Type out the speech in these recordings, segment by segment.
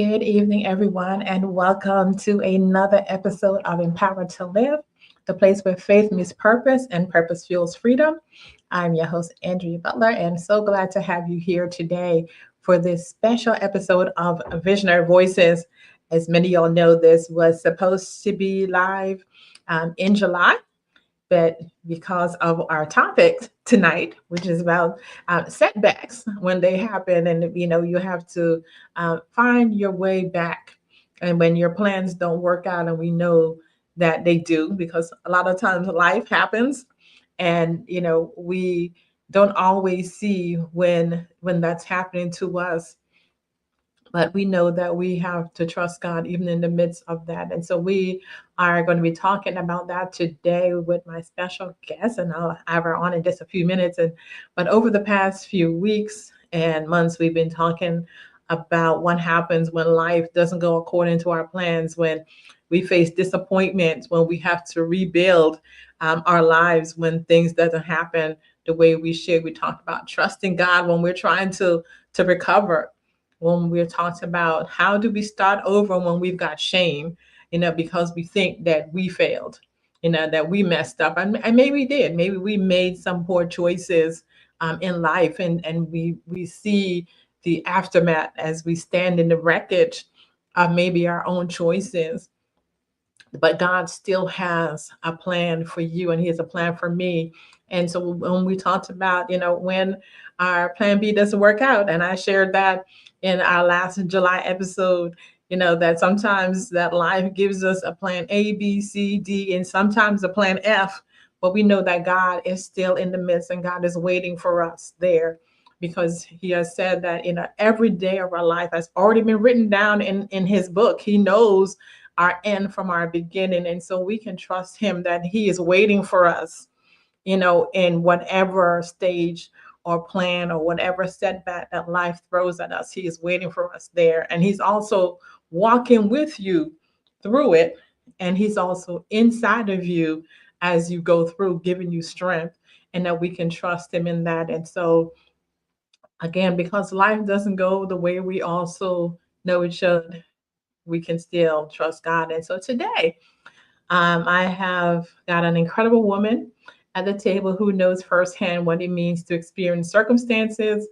Good evening, everyone, and welcome to another episode of Empowered to Live, the place where faith meets purpose and purpose fuels freedom. I'm your host, Andrea Butler, and so glad to have you here today for this special episode of Visionary Voices. As many of y'all know, this was supposed to be live in July, but because of our topic tonight, which is about setbacks when they happen, and you have to find your way back, and when your plans don't work out, and we know that they do because a lot of times life happens, and we don't always see when that's happening to us, but we know that we have to trust God even in the midst of that. And so we are going to be talking about that today with my special guest, and I'll have her on in just a few minutes. But over the past few weeks and months, we've been talking about what happens when life doesn't go according to our plans, when we face disappointment, when we have to rebuild our lives, when things doesn't happen the way we should. We talked about trusting God when we're trying to recover, when we're talking about how do we start over when we've got shame, because we think that we failed, that we messed up. And maybe we did. Maybe we made some poor choices in life, and we see the aftermath as we stand in the wreckage of maybe our own choices. But God still has a plan for you, and He has a plan for me. And so when we talked about, when our plan B doesn't work out, and I shared that in our last July episode, that sometimes that life gives us a plan A, B, C, D, and sometimes a plan F, but we know that God is still in the midst, and God is waiting for us there, because He has said that every day of our life has already been written down in His book. He knows our end from our beginning. And so we can trust Him that He is waiting for us, in whatever stage or plan or whatever setback that life throws at us. He is waiting for us there. And He's also walking with you through it. And He's also inside of you as you go through, giving you strength, and that we can trust Him in that. And so, again, because life doesn't go the way we also know it should, we can still trust God. And so today, I have got an incredible woman at the table who knows firsthand what it means to experience circumstances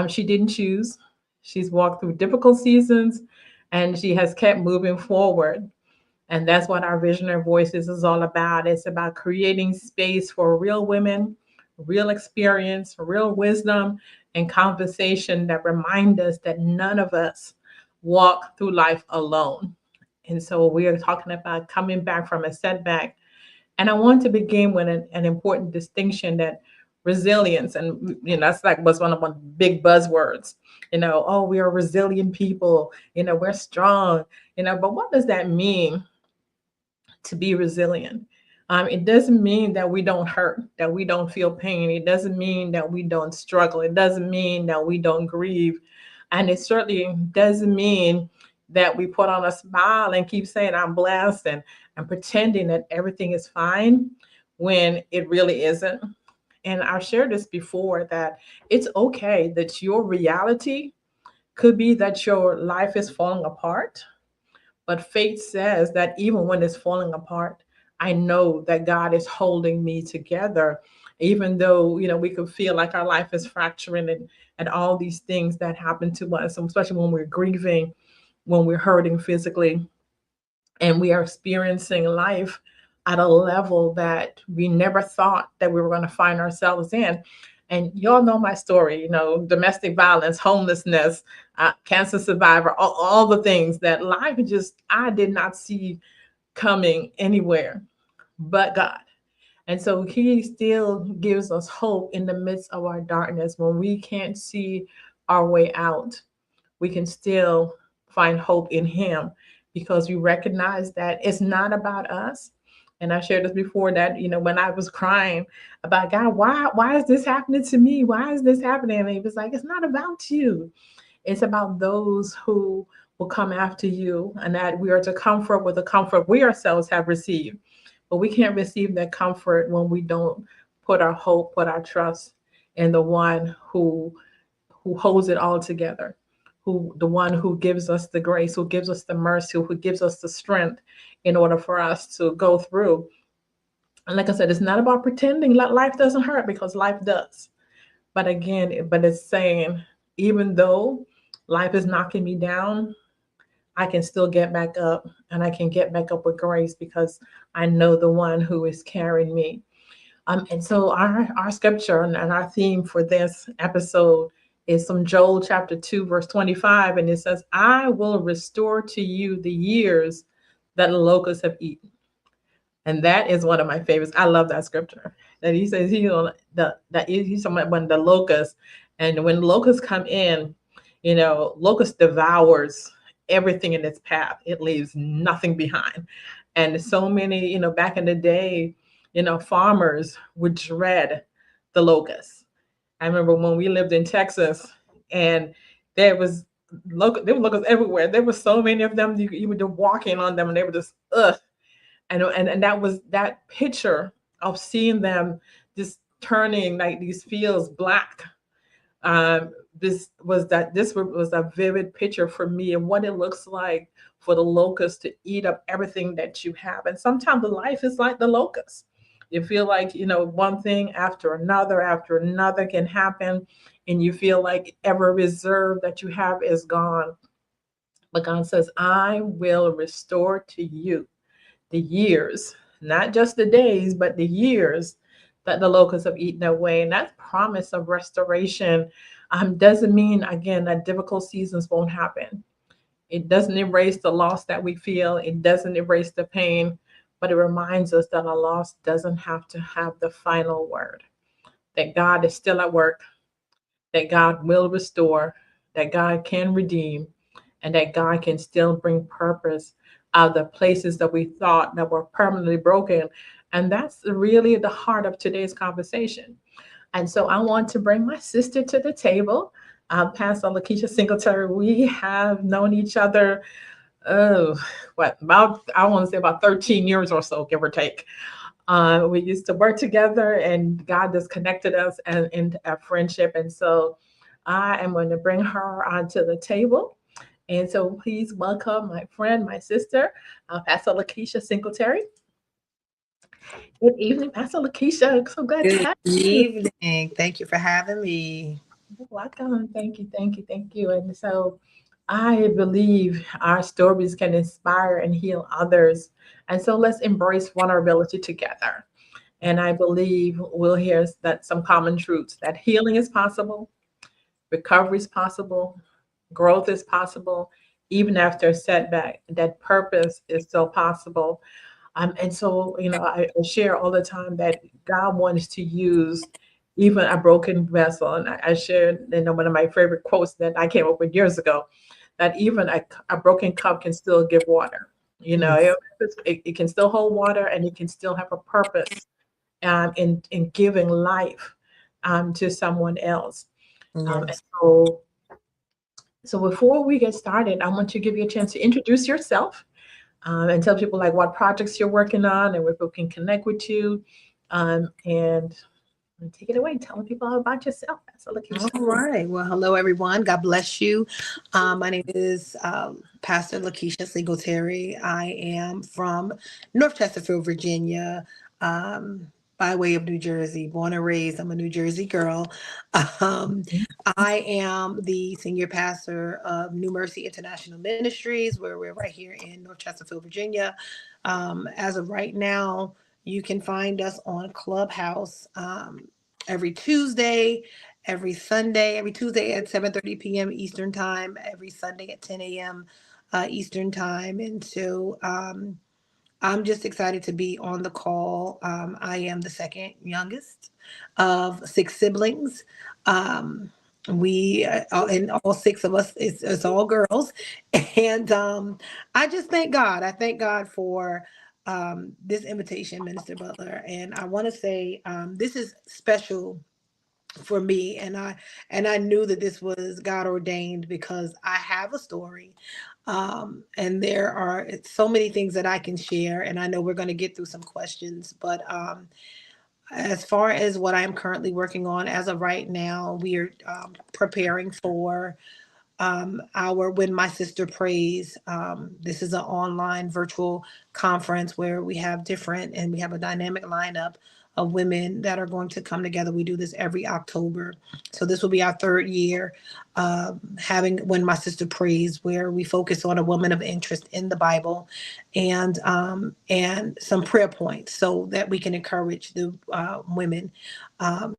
she didn't choose. She's walked through difficult seasons, and she has kept moving forward. And that's what our Visionary Voices is all about. It's about creating space for real women, real experience, real wisdom, and conversation that remind us that none of us walk through life alone. And so we are talking about coming back from a setback. And I want to begin with an important distinction, that resilience, and that's like was one of my big buzzwords. Oh, we are resilient people, we're strong, but what does that mean to be resilient? It doesn't mean that we don't hurt, that we don't feel pain. It doesn't mean that we don't struggle. It doesn't mean that we don't grieve. And it certainly doesn't mean that we put on a smile and keep saying, I'm blessed, and pretending that everything is fine when it really isn't. And I've shared this before, that it's okay that your reality could be that your life is falling apart, but faith says that even when it's falling apart, I know that God is holding me together. Even though, we could feel like our life is fracturing, and all these things that happen to us, especially when we're grieving, when we're hurting physically, and we are experiencing life at a level that we never thought that we were going to find ourselves in. And y'all know my story, domestic violence, homelessness, cancer survivor, all the things that life I did not see coming anywhere but God. And so He still gives us hope in the midst of our darkness. When we can't see our way out, we can still find hope in Him, because we recognize that it's not about us. And I shared this before, that when I was crying about, God, why is this happening to me? Why is this happening? And He was like, it's not about you. It's about those who will come after you, and that we are to comfort with the comfort we ourselves have received. But we can't receive that comfort when we don't put our hope, put our trust in the one who holds it all together, who the one who gives us the grace, who gives us the mercy, who gives us the strength in order for us to go through. And like I said, it's not about pretending that life doesn't hurt, because life does. But again, but it's saying, even though life is knocking me down, I can still get back up, and I can get back up with grace, because I know the one who is carrying me. And so our scripture and our theme for this episode is from Joel chapter 2, verse 25. And it says, I will restore to you the years that the locusts have eaten. And that is one of my favorites. I love that scripture. That he says he's talking about when the locusts, and when locusts come in, locust devours everything in its path. It leaves nothing behind. And so many, back in the day, farmers would dread the locusts. I remember when we lived in Texas, and there was there were locusts everywhere. There were so many of them. You were just walking on them, and they were just ugh. And that was that picture of seeing them just turning like these fields black. um, this was a vivid picture for me, and what it looks like for the locust to eat up everything that you have. And sometimes the life is like the locust. You feel like, one thing after another can happen, and you feel like every reserve that you have is gone. But God says, I will restore to you the years, not just the days, but the years that the locusts have eaten away. And that promise of restoration doesn't mean, again, that difficult seasons won't happen. It doesn't erase the loss that we feel, it doesn't erase the pain, but it reminds us that a loss doesn't have to have the final word, that God is still at work, that God will restore, that God can redeem, and that God can still bring purpose out of the places that we thought that were permanently broken. And that's really the heart of today's conversation. And so I want to bring my sister to the table, Pastor Lakeisha Singletary. We have known each other, oh, what, about, I want to say about 13 years or so, give or take. We used to work together, and God just connected us and in a friendship. And so I am going to bring her onto the table. And so please welcome my friend, my sister, Pastor Lakeisha Singletary. Good evening, Pastor Lakeisha. So glad to Good have you. evening. Thank you for having me. You're welcome. Thank you, thank you, thank you. And so I believe our stories can inspire and heal others. And so let's embrace vulnerability together. And I believe we'll hear that some common truths, that healing is possible, recovery is possible, growth is possible, even after a setback, that purpose is still possible. And so, I share all the time that God wants to use even a broken vessel. And I shared, one of my favorite quotes that I came up with years ago, that even a broken cup can still give water. Yes. It can still hold water, and it can still have a purpose in giving life to someone else. And Yes. so before we get started, I want to give you a chance to introduce yourself, and tell people like what projects you're working on and where people can connect with you. And take it away, telling people all about yourself. So, Lakeisha. All right. Well, hello, everyone. God bless you. My name is Pastor Lakeisha Singletary. I am from North Chesterfield, Virginia, um, by way of New Jersey. Born and raised, I'm a New Jersey girl. Um, I am the senior pastor of New Mercy International Ministries, where we're right here in North Chesterfield, Virginia. As of right now, you can find us on Clubhouse every Tuesday, every Sunday, every Tuesday at 7:30 p.m. Eastern Time, every Sunday at 10 a.m. Eastern Time. And so I'm just excited to be on the call. I am the second youngest of six siblings. Um, we and all six of us, it's all girls. And I just thank God. I thank God for this invitation, Minister Butler. And I want to say this is special for me, and I knew that this was God ordained because I have a story, and there are so many things that I can share, and I know we're going to get through some questions, but as far as what I'm currently working on as of right now, we are preparing for our When My Sister Prays. This is an online virtual conference where we have different and we have a dynamic lineup of women that are going to come together. We do this every October. So this will be our third year having When My Sister Prays, where we focus on a woman of interest in the Bible and some prayer points so that we can encourage the women. Um,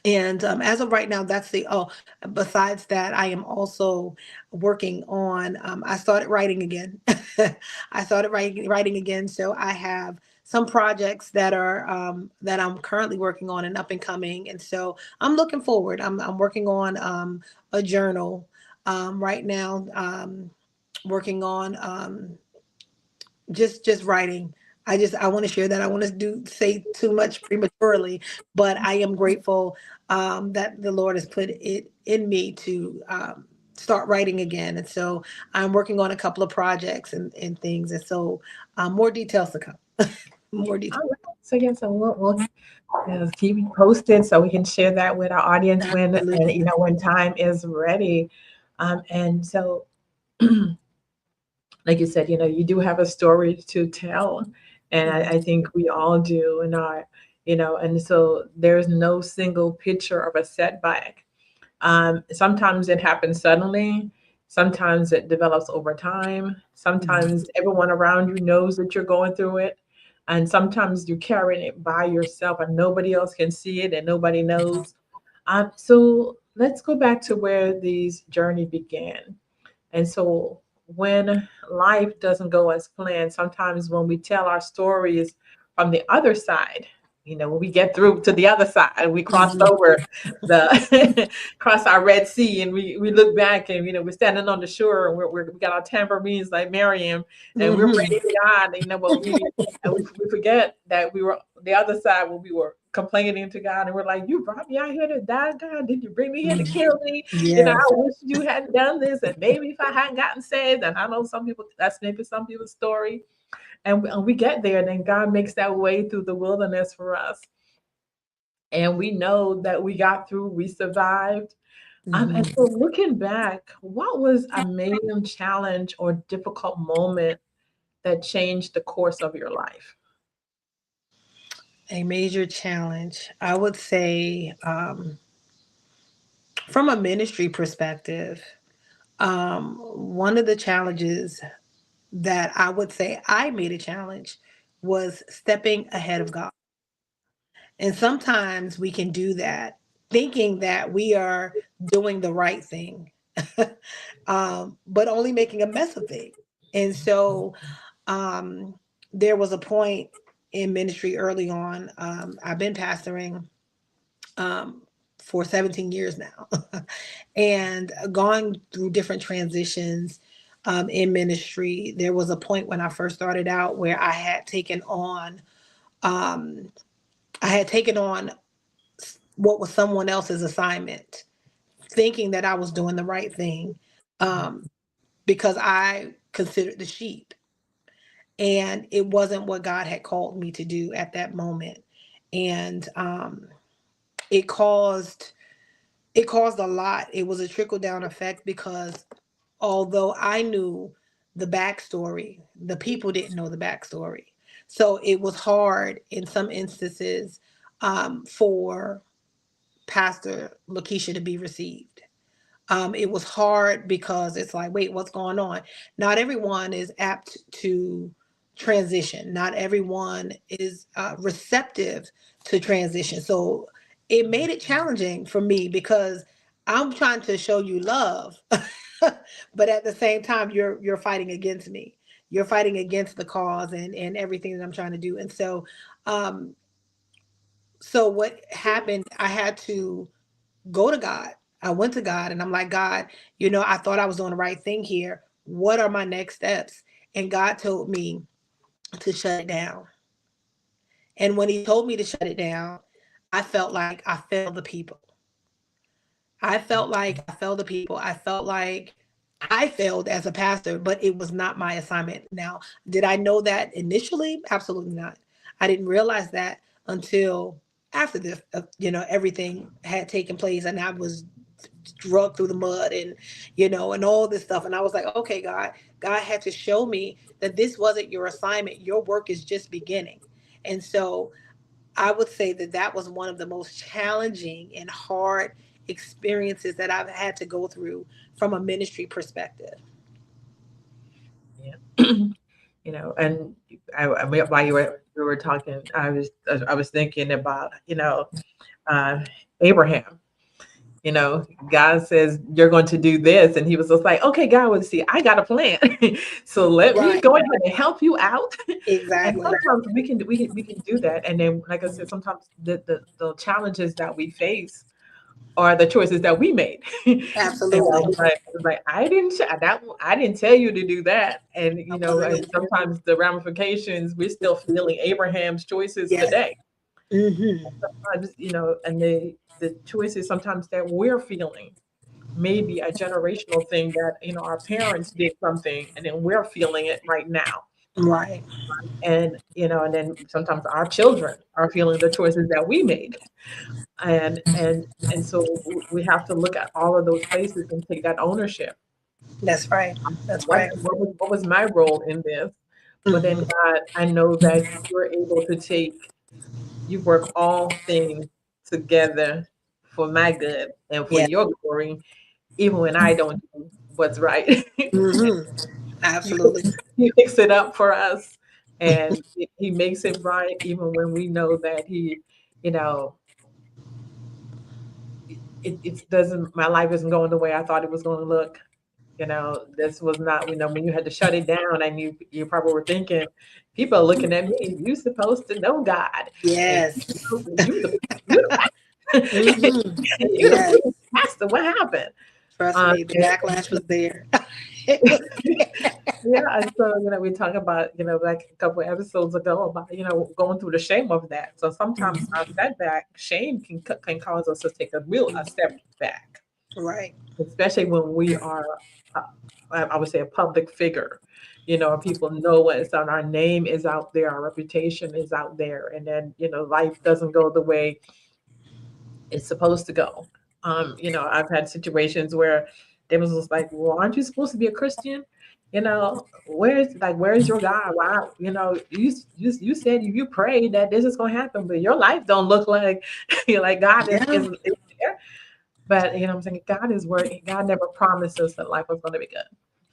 and as of right now, that's the besides that, I am also working on I started writing again. I started writing again. So I have some projects that I'm currently working on and up and coming. And so I'm looking forward. I'm working on a journal right now, working on just writing. I want to share that. I want to do say too much prematurely, but I am grateful that the Lord has put it in me to start writing again. And so I'm working on a couple of projects and things. And so more details to come. More All details. right. So yeah, so we'll keep you posted so we can share that with our audience when and Absolutely. when time is ready. And so, like you said, you do have a story to tell, and Mhm. I think we all do in our, and so there's no single picture of a setback. Sometimes it happens suddenly. Sometimes it develops over time. Sometimes everyone around you knows that you're going through it. And sometimes you're carrying it by yourself and nobody else can see it and nobody knows. So let's go back to where these journey began. And so when life doesn't go as planned, sometimes when we tell our stories from the other side, when we get through to the other side, we crossed Mhm. over the cross our Red Sea, and we look back, and we're standing on the shore, and we got our tambourines like Miriam, and we're Mhm. praising God. But we forget that we were the other side when we were complaining to God, and we're like, "You brought me out here to die, God? Did you bring me here to kill me? I Yes. wish you hadn't done this, and maybe if I hadn't gotten saved." And I know some people, that's maybe some people's story. And we get there, and then God makes that way through the wilderness for us. And we know that we got through, we survived. And Mhm. so looking back, what was a major challenge or difficult moment that changed the course of your life? A major challenge, I would say, from a ministry perspective, one of the challenges that I would say I made a challenge was stepping ahead of God. And sometimes we can do that thinking that we are doing the right thing, but only making a mess of things. And so um, there was a point in ministry early on. I've been pastoring um, for 17 years now and going through different transitions in ministry. There was a point when I first started out where um, I had taken on what was someone else's assignment, thinking that I was doing the right thing um, because I considered the sheep. And it wasn't what God had called me to do at that moment. And it caused it caused a lot. It was a trickle down effect because although I knew the backstory, the people didn't know the backstory. So it was hard in some instances for Pastor Lakeisha to be received. It was hard because it's like, wait, what's going on? Not everyone is apt to transition. Not everyone is receptive to transition. So it made it challenging for me because I'm trying to show you love, but at the same time, you're fighting against me. You're fighting against the cause and everything that I'm trying to do. And um, so what happened? I had to go to God. I went to God and I'm like, God, I thought I was doing the right thing here. What are my next steps? And God told me to shut it down. And when He told me to shut it down, I felt like I failed the people. I felt like I failed the people. I felt like I failed as a pastor, but it was not my assignment. Now, did I know that initially? Absolutely not. I didn't realize that until after everything had taken place and I was drug through the mud and, and all this stuff. And I was like, okay, God had to show me that this wasn't your assignment. Your work is just beginning. And so I would say that that was one of the most challenging and hard experiences that I've had to go through from a ministry perspective. Yeah. And I mean, while you were talking, I was thinking about, uh, Abraham. God says you're going to do this, and he was just like, okay, God, well, see, I got a plan, so let me Right. go ahead and help you out. And Exactly. sometimes we can do that, and then, like I said, sometimes the challenges that we face are the choices that we made. And I Absolutely. was like, I didn't tell you to do that. And and Absolutely. sometimes the ramifications, we're still feeling Abraham's choices Yes. today. Mm-hmm. Sometimes, and the choices sometimes that we're feeling may be a generational thing that, our parents did something and then we're feeling it right now. Right. And then sometimes our children are feeling the choices that we made. And so we have to look at all of those places and take that ownership. That's right. That's What right. what was my role in this? But then, Mm-hmm. God, I know that you're able to you work all things together for my good and for Yeah. your glory, even when I don't do what's right. Mm-hmm. you, Absolutely. you fix it up for us, and he makes it right, even when we know that you know, it doesn't. My life isn't going the way I thought it was going to look. This was not. When you had to shut it down, and you probably were thinking, people are looking at me. You supposed to know God, and Yes. you the Mm-hmm. you the Yes. preacher, pastor. What happened? Trust Um, me, the and, backlash was there. It was yeah, and so we talk about like a couple of episodes ago about going through the shame of that. So sometimes our setback, shame can cause us to take a step back, right. especially when we are, uh, I would say, a public figure. People know us, and our name is out there, our reputation is out there, and then life doesn't go the way it's supposed to go. I've had situations where they was just like, "Well, aren't you supposed to be a Christian? Where's your God? Wow, you said you prayed that this is going to happen, but your life don't look like like God Yeah. is there." But I'm saying God is working. God never promised us that life was going to be good.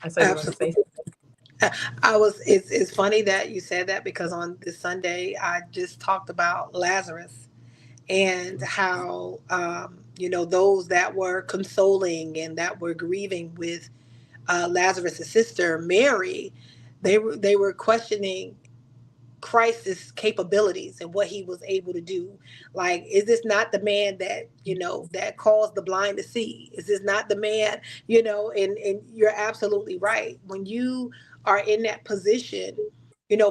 I saw you want to say Absolutely. I was. It's funny that you said that because on this Sunday I just talked about Lazarus and how those that were consoling and that were grieving with Lazarus' sister Mary, they were questioning Christ's capabilities and what he was able to do. Like, is this not the man that, that caused the blind to see? Is this not the man, and you're absolutely right. When you are in that position,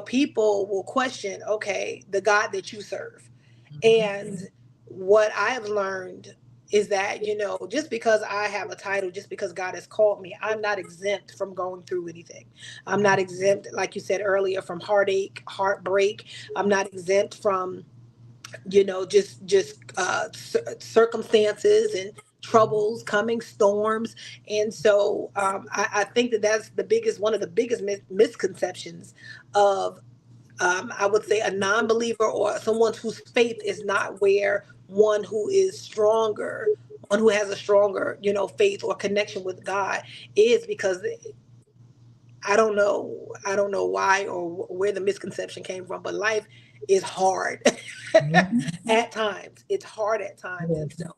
people will question, okay, the God that you serve. Mhm. And what I have learned is that, just because I have a title, just because God has called me, I'm not exempt from going through anything. I'm not exempt, like you said earlier, from heartache, heartbreak. I'm not exempt from, just circumstances and troubles coming, storms. And so I think that that's one of the biggest misconceptions of I would say a non-believer or someone whose faith is not where one who is stronger, one who has a stronger, faith or connection with God is, because I don't know why or where the misconception came from, but life is hard Mhm. at times. It's hard at It times, and is. so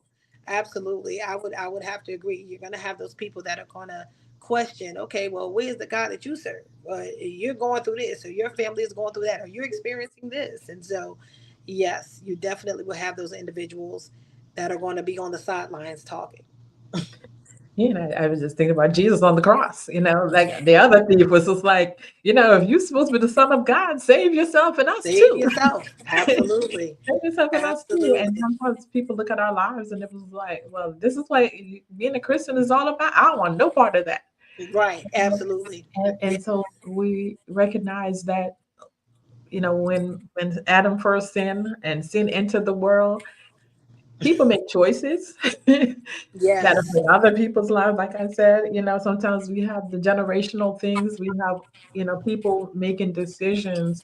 absolutely, I would have to agree. You're gonna have those people that are gonna question. Okay, well, where's the God that you serve? You're going through this, or your family is going through that, or you're experiencing this, and so yes, you definitely will have those individuals that are going to be on the sidelines talking. Yeah, and I was just thinking about Jesus on the cross. Like the other thief was just like, if you're supposed to be the Son of God, save yourself and us Save too. yourself. Absolutely. Save yourself and us too. And Absolutely. sometimes people look at our lives and it was like, well, this is what being a Christian is all about. I don't want no part of that. Right. Absolutely. And so we recognize that, when Adam first sinned and sin entered the world, people make choices that Yes. affect other people's lives. Like I said, sometimes we have the generational things. We have, people making decisions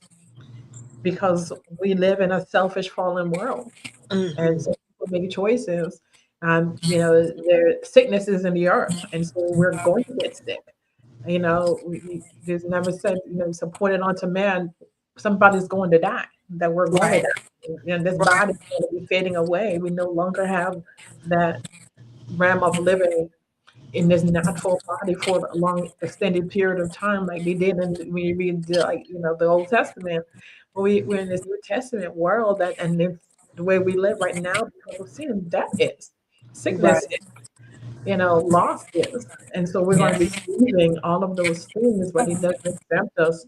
because we live in a selfish, fallen world. And Hmm. so people make choices. There sickness is in the earth, and so we're going to get sick. There's never said, supported onto man, somebody's going to die, that we're going to Right. die. And this Right. body is going to be fading away. We no longer have that realm of living in this natural body for a long extended period of time like they did when you read the Old Testament. We're in this New Testament world and the way we live right now because of sin, death is sickness, Right. loss is. And so we're going to be Yes. leaving all of those things, but he doesn't accept us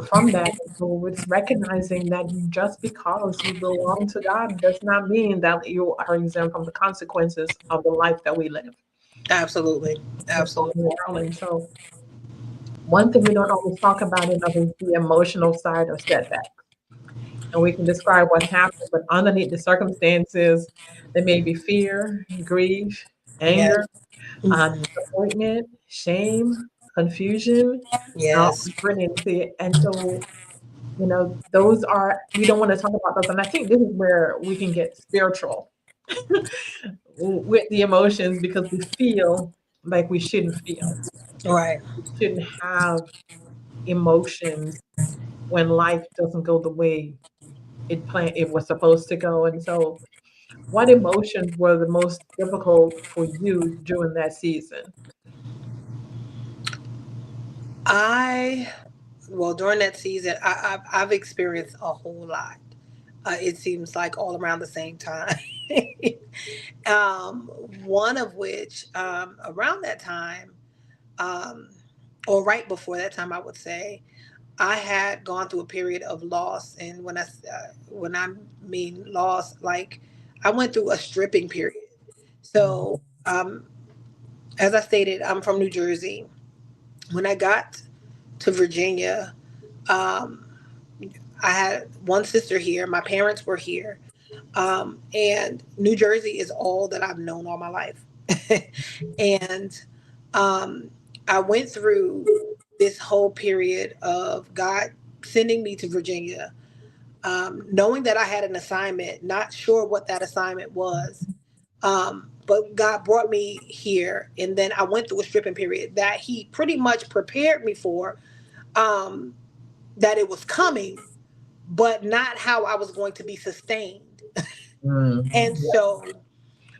from that. And so it's recognizing that just because you belong to God does not mean that you are exempt from the consequences of the life that we live Absolutely. in the fallen Absolutely. world. And so one thing we don't always talk about enough is the emotional side of setback. And we can describe what happened, but underneath the circumstances, there may be fear, grief, Yes. anger, Hmm. disappointment, shame, confusion, Yes. uncertainty. And so, those are, we don't want to talk about those. And I think this is where we can get spiritual with the emotions because we feel like we shouldn't feel. Right. We shouldn't have emotions when life doesn't go the way it was supposed to go. And so, what emotions were the most difficult for you during that season? I well during that season, I've experienced a whole lot. It seems like all around the same time. um, One of which around that time, um, or right before that time, I would say, I had gone through a period of loss, and when I mean loss, like I went through a stripping period. So, as I stated, I'm from New Jersey. When I got to Virginia, um, I had one sister here. My parents were here, and New Jersey is all that I've known all my life. And um, I went through this whole period of God sending me to Virginia, knowing that I had an assignment, not sure what that assignment was. But God brought me here, and then I went through a stripping period that He pretty much prepared me for, um, that it was coming, but not how I was going to be sustained. Mm. And so,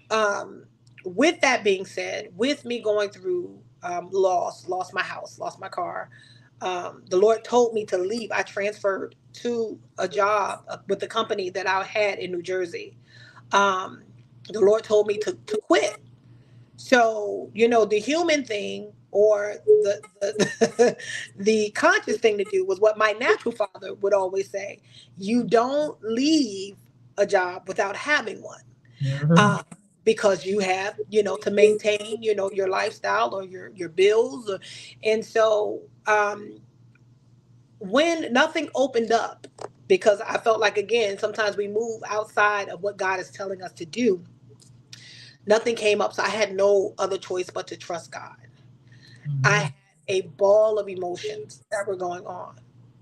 um, with that being said, with me going through lost my house, lost my car, the Lord told me to leave. I transferred to a job with the company that I had in New Jersey. Um, the Lord told me to quit. So, the human thing or the the conscious thing to do was what my natural father would always say: you don't leave a job without having one, Mhm. uh, because you have, to maintain, your lifestyle or your bills. And so, when nothing opened up, because I felt like, again, sometimes we move outside of what God is telling us to do, nothing came up. So I had no other choice but to trust God. I Mhm. had a ball of emotions that were going on.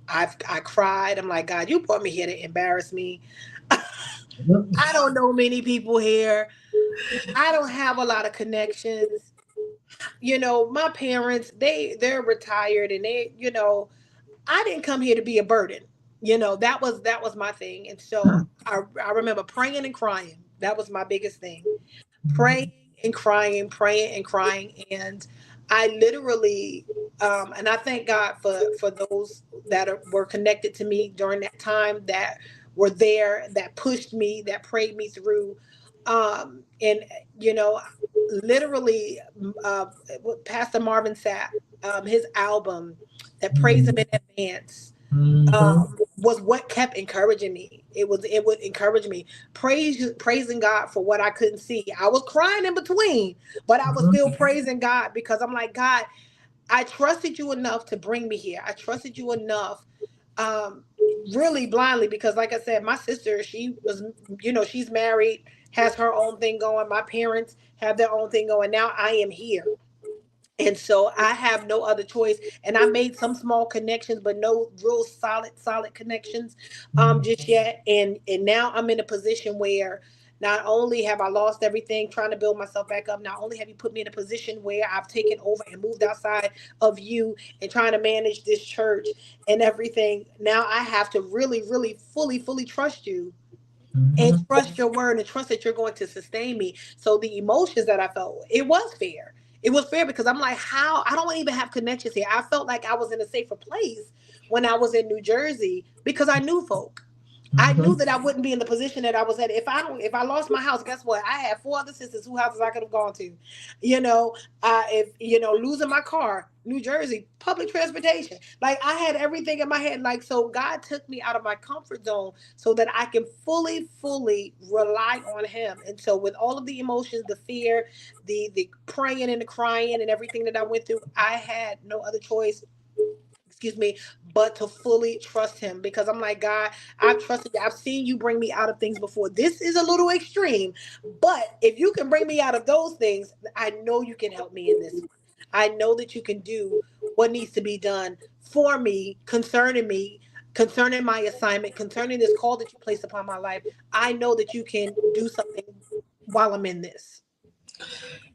I cried. I'm like, God, you brought me here to embarrass me. Mhm. I don't know many people here. I don't have a lot of connections. My parents, they're retired, and I didn't come here to be a burden. That was my thing. And so I remember praying and crying. That was my biggest thing. Praying and crying, praying and crying. And I literally, and I thank God for those that were connected to me during that time, that were there, that pushed me, that prayed me through. And, you know, literally, uh, Pastor Marvin Sapp, his album that praised him in advance, Mhm. was what kept encouraging me. It would encourage me, praising God for what I couldn't see. I was crying in between, but I was still Mhm. praising God, because I'm like, God, I trusted you enough to bring me here. I trusted you enough, um, really blindly, because like I said, my sister, she was, she's married. has her own thing going. My parents have their own thing going. Now I am here. And so I have no other choice. And I made some small connections, but no real solid connections just yet. And now I'm in a position where not only have I lost everything trying to build myself back up, not only have you put me in a position where I've taken over and moved outside of you and trying to manage this church and everything. Now I have to really, fully trust you and Mhm. trust your word and trust that you're going to sustain me. So the emotions that I felt, it was fair. It was fair because I'm like, how? I don't even have connections here. I felt like I was in a safer place when I was in New Jersey because I knew folk. I knew Mhm. that I wouldn't be in the position that I was at if I lost my house. Guess what? I had four other sisters whose houses I could have gone to. You know, if losing my car, New Jersey, public transportation. Like I had everything in my head. Like so, God took me out of my comfort zone so that I can fully rely on Him. And so, with all of the emotions, the fear, the praying and the crying and everything that I went through, I had no other choice, excuse me, but to fully trust him because I'm like, God, I've trusted you. I've seen you bring me out of things before. This is a little extreme, but if you can bring me out of those things, I know you can help me in this one. I know that you can do what needs to be done for me, concerning my assignment, concerning this call that you placed upon my life. I know that you can do something while I'm in this.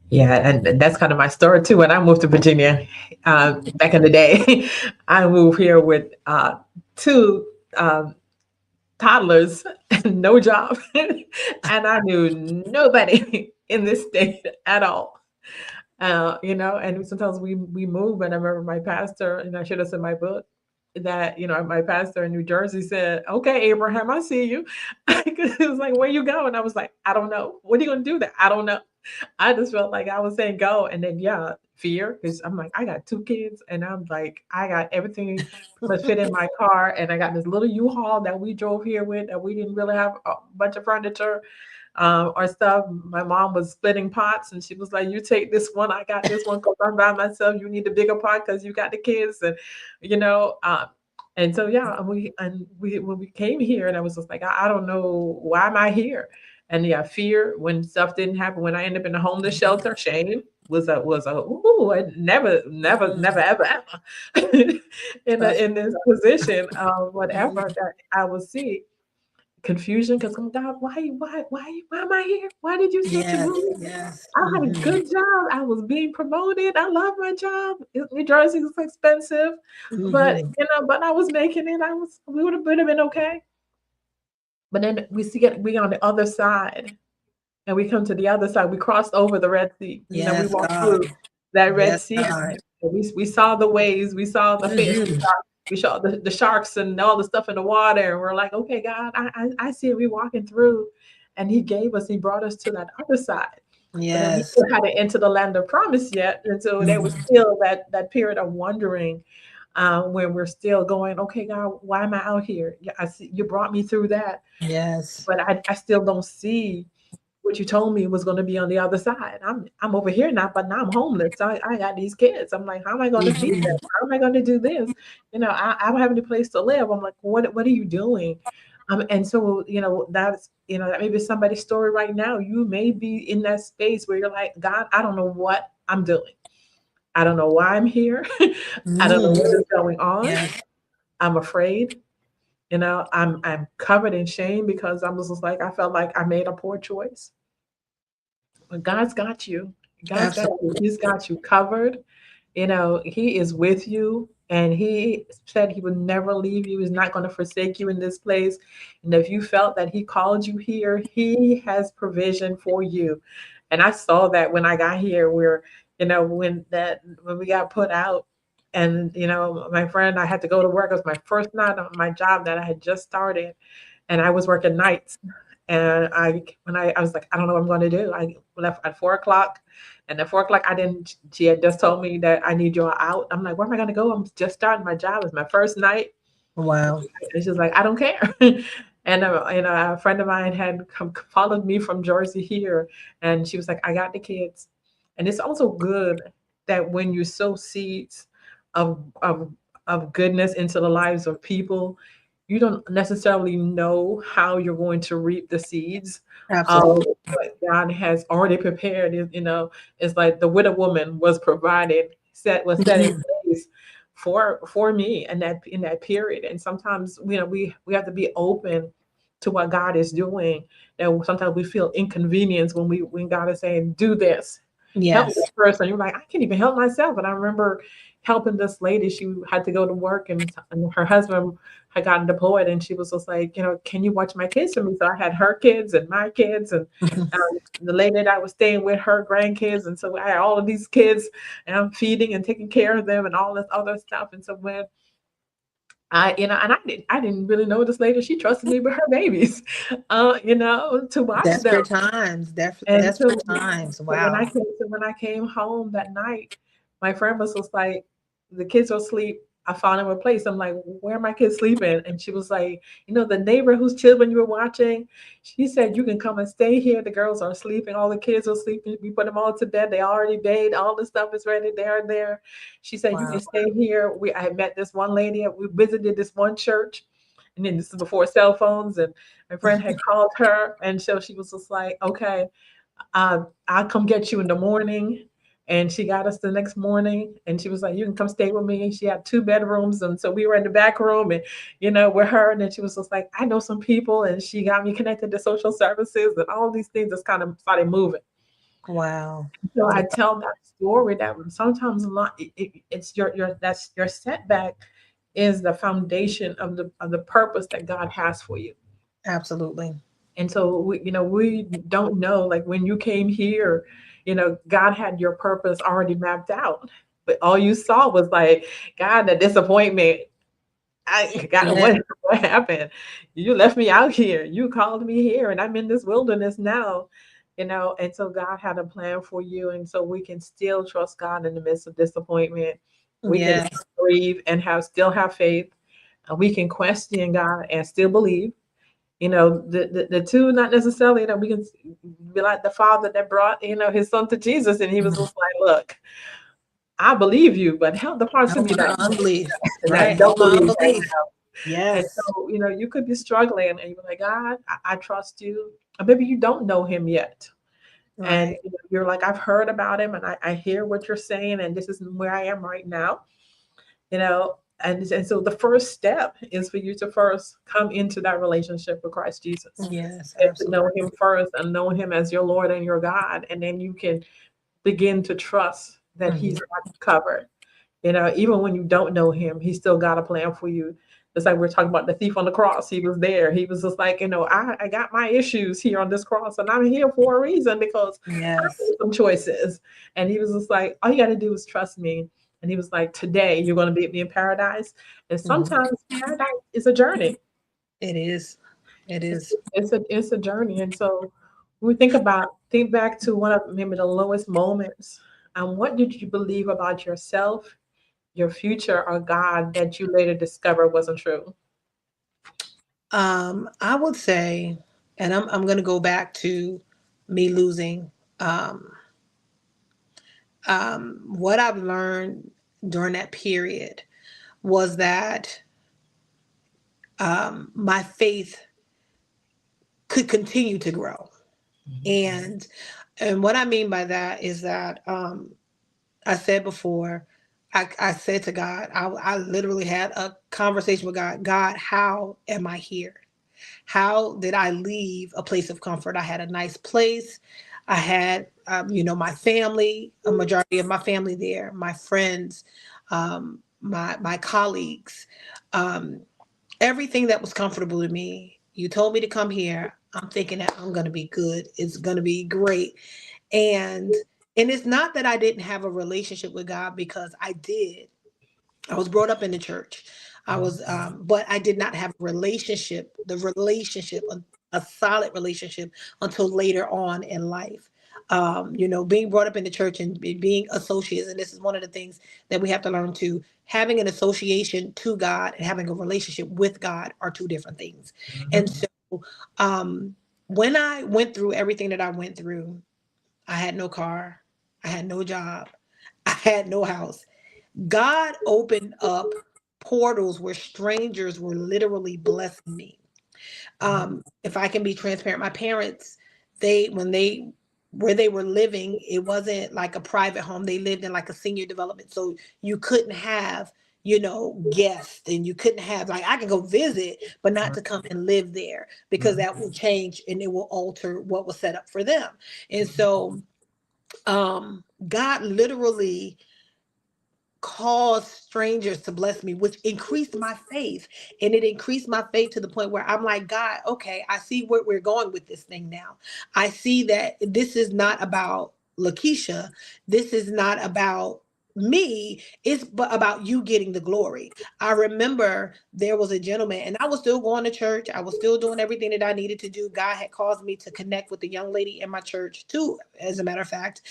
Yeah, and that's kind of my story too. When I moved to Virginia back in the day, I moved here with two um, toddlers, no job, and I knew nobody in this state at all. And sometimes we move, and I remember my pastor, and I should have said my book that my pastor in New Jersey said, "Okay, Abraham, I see you." Because it was like, "Where you go?" And I was like, "I don't know. What are you gonna do there? I don't know." I just felt like I was saying go, and then yeah, fear because I'm like, I got two kids, and I'm like, I got everything pretty much fit in my car, and I got this little U-Haul that we drove here with, that we didn't really have a bunch of furniture or stuff. My mom was splitting pots, and she was like, "You take this one, I got this one because I'm by myself. You need a bigger pot because you got the kids." And you know, um, and so yeah, and we when we came here, and I was just like, I don't know why am I here, and yeah, fear when stuff didn't happen. When I ended up in a homeless shelter, shame was a ooh, I never ever ever Trust. in this position of whatever that I will see confusion because I'm God, why am I here? Why did you say to Yes, move? yes. I had a Hmm. good job. I was being promoted. I love my job. New Jersey is expensive, but Hmm. but I was making it. We would have been okay. But then we on the other side, and we come to the other side. We crossed over the Red Sea. We Yes, walked God. through that Red Yes, Sea. God. We saw the waves. We saw the fish. Hmm. We saw the sharks and all the stuff in the water. And we're like, okay, God, I see we walking through. And He brought us to that other side. But then we Yes. still hadn't entered the land of promise yet. And so there was Mhm. still that period of wondering when we're still going, okay, God, why am I out here? Yeah, I see you brought me through that, Yes. but I still don't see what you told me was going to be on the other side. I'm over here now, but now I'm homeless. I got these kids. I'm like, how am I going to feed them? Hmm. How am I going to do this? I don't have any place to live. I'm like, what are you doing? And so that may be somebody's story right now. You may be in that space where you're like, God, I don't know what I'm doing. I don't know why I'm here. I don't know Hmm. what is going on. Yes. I'm afraid. I'm covered in shame because I was just like I felt like I made a poor choice. But God's got you. God's got you. Absolutely. He's got you covered. He is with you. And He said He would never leave you. He's not going to forsake you in this place. And if you felt that He called you here, He has provision for you. And I saw that when I got here, where, when we got put out, and my friend, I had to go to work. It was my first night on my job that I had just started, and I was working nights. And I was like, I don't know what I'm going to do. I left at 4 o'clock, and at 4 o'clock, I didn't. She had just told me that I need you out. I'm like, where am I going to go? I'm just starting my job. It's my first night, Wow. and she's like, I don't care. And a friend of mine had followed me from Jersey here, and she was like, I got the kids. And it's also good that when you sow seeds of of of goodness into the lives of people, you don't necessarily know how you're going to reap the seeds of Absolutely. what God has already prepared. It's like the widow woman was provided, set in Mhm. place for me in that period. And sometimes, we have to be open to what God is doing. And sometimes we feel inconvenience when God is saying, do this, help Yes. this person. You're like, I can't even help myself. And I remember helping this lady. She had to go to work, and her husband had gotten deployed, and she was just like, can you watch my kids for me? So I had her kids and my kids, and the lady that I was staying with, her grandkids, and so I had all of these kids, and I'm feeding and taking care of them and all this other stuff. And so when I didn't really know this lady. She trusted me with her babies, to watch them. Desperate times. And Desperate times. so when I Wow. came so when I came home that night, my friend was just like, the kids are asleep. I found them a place. I'm like, where are my kids sleeping? And she was like, the neighbor whose children you were watching, she said you can come and stay here. The girls are sleeping, all the kids are sleeping. We put them all to bed. They already bathed, all the stuff is ready. They're there. She said you can Wow. stay here. I had met this one lady, we visited this one church. And then this is before cell phones, and my friend had called her, and so she was just like, okay, I'll come get you in the morning. And she got us the next morning, and she was like, you can come stay with me. She had 2 bedrooms. And so we were in the back room, and, with her. And then she was just like, I know some people. And she got me connected to social services, and all these things just kind of started moving. Wow. So I Wow. tell that story that sometimes a lot, it's that's your setback is the foundation of the purpose that God has for you. Absolutely. And so we don't know, like when you came here, God had your purpose already mapped out. But all you saw was like, God, the disappointment. I got Yeah. what happened? You left me out here. You called me here, and I'm in this wilderness now. And so God had a plan for you, and so we can still trust God in the midst of disappointment. We can Yes. grieve and still have faith, and we can question God and still believe. The two, not necessarily that we can be like the father that brought his son to Jesus, and he was Mhm. just like, look, I believe you, but help the parts of Help me my that unbelief. that Right. don't Help my believe right unbelief. now. And Yes. so you could be struggling, and you're like, God, I trust you. Or maybe you don't know him yet, and Right. you're like, I've heard about him, and I hear what you're saying, and this is where I am right now. And so the first step is for you to first come into that relationship with Christ Jesus, Yes. and to Absolutely. know him first, and know him as your Lord and your God. And then you can begin to trust that he's Mhm. got you covered. Even when you don't know him, he's still got a plan for you. It's like we're talking about the thief on the cross. He was there. He was just like, I got my issues here on this cross, and I'm here for a reason because I Yes. made some choices. And he was just like, all you got to do is trust me. And he was like, today you're going to be in paradise. And Mhm. sometimes paradise is a journey. It is. It It's, is. it's a journey. And so when we think back to one of maybe the lowest moments. And what did you believe about yourself, your future, or God that you later discovered wasn't true? I would say, and I'm going to go back to me losing. Um, what I've learned during that period was that my faith could continue to grow, and what I mean by that is that I said before, I said to God, I literally had a conversation with God. God, how am I here? How did I leave a place of comfort? I had a nice place. I had, my family, a majority of my family there, my friends, my colleagues, um, everything that was comfortable to me. You told me to come here. I'm thinking that I'm going to be good. It's going to be great. And it's not that I didn't have a relationship with God, because I did. I was brought up in the church. I was, but I did not have a relationship, a solid relationship until later on in life. Being brought up in the church and being associates, and this is one of the things that we have to learn too. Having an association to God and having a relationship with God are two different things. And Mhm. so, um, when I went through everything that I went through, I had no car, I had no job, I had no house. God opened up portals where strangers were literally blessing me. If I can be transparent, my parents, they when they where they were living, it wasn't like a private home. They lived in like a senior development, so you couldn't have, guests, and you couldn't have, like, I can go visit, but not to come and live there, because that will change and it will alter what was set up for them. And so God literally caused strangers to bless me, which increased my faith. And it increased my faith to the point where I'm like, God, okay, I see where we're going with this thing now. I see that this is not about Lakeisha. This is not about me. It's about you getting the glory. I remember there was a gentleman, and I was still going to church. I was still doing everything that I needed to do. God had caused me to connect with a young lady in my church too, as a matter of fact.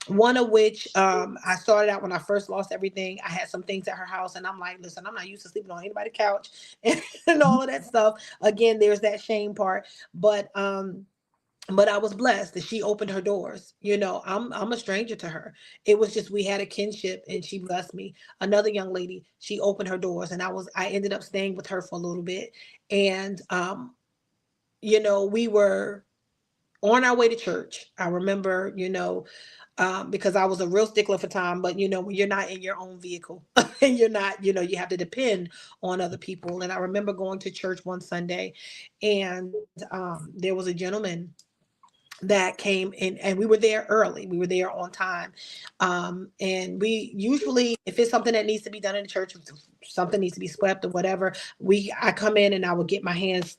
One of which, I started out when I first lost everything. I had some things at her house, and I'm like, listen, I'm not used to sleeping on anybody's couch and all of that stuff. Again, there's that shame part, but I was blessed that she opened her doors. I'm a stranger to her. It was just, we had a kinship, and she blessed me. Another young lady, she opened her doors, and I ended up staying with her for a little bit, and we were on our way to church. I remember, because I was a real stickler for time, but when you're not in your own vehicle and you're not, you have to depend on other people. And I remember going to church one Sunday, and there was a gentleman that came in, and we were there early. We were there on time. And we usually, if it's something that needs to be done in the church, if something needs to be swept or whatever, I come in and I would get my hands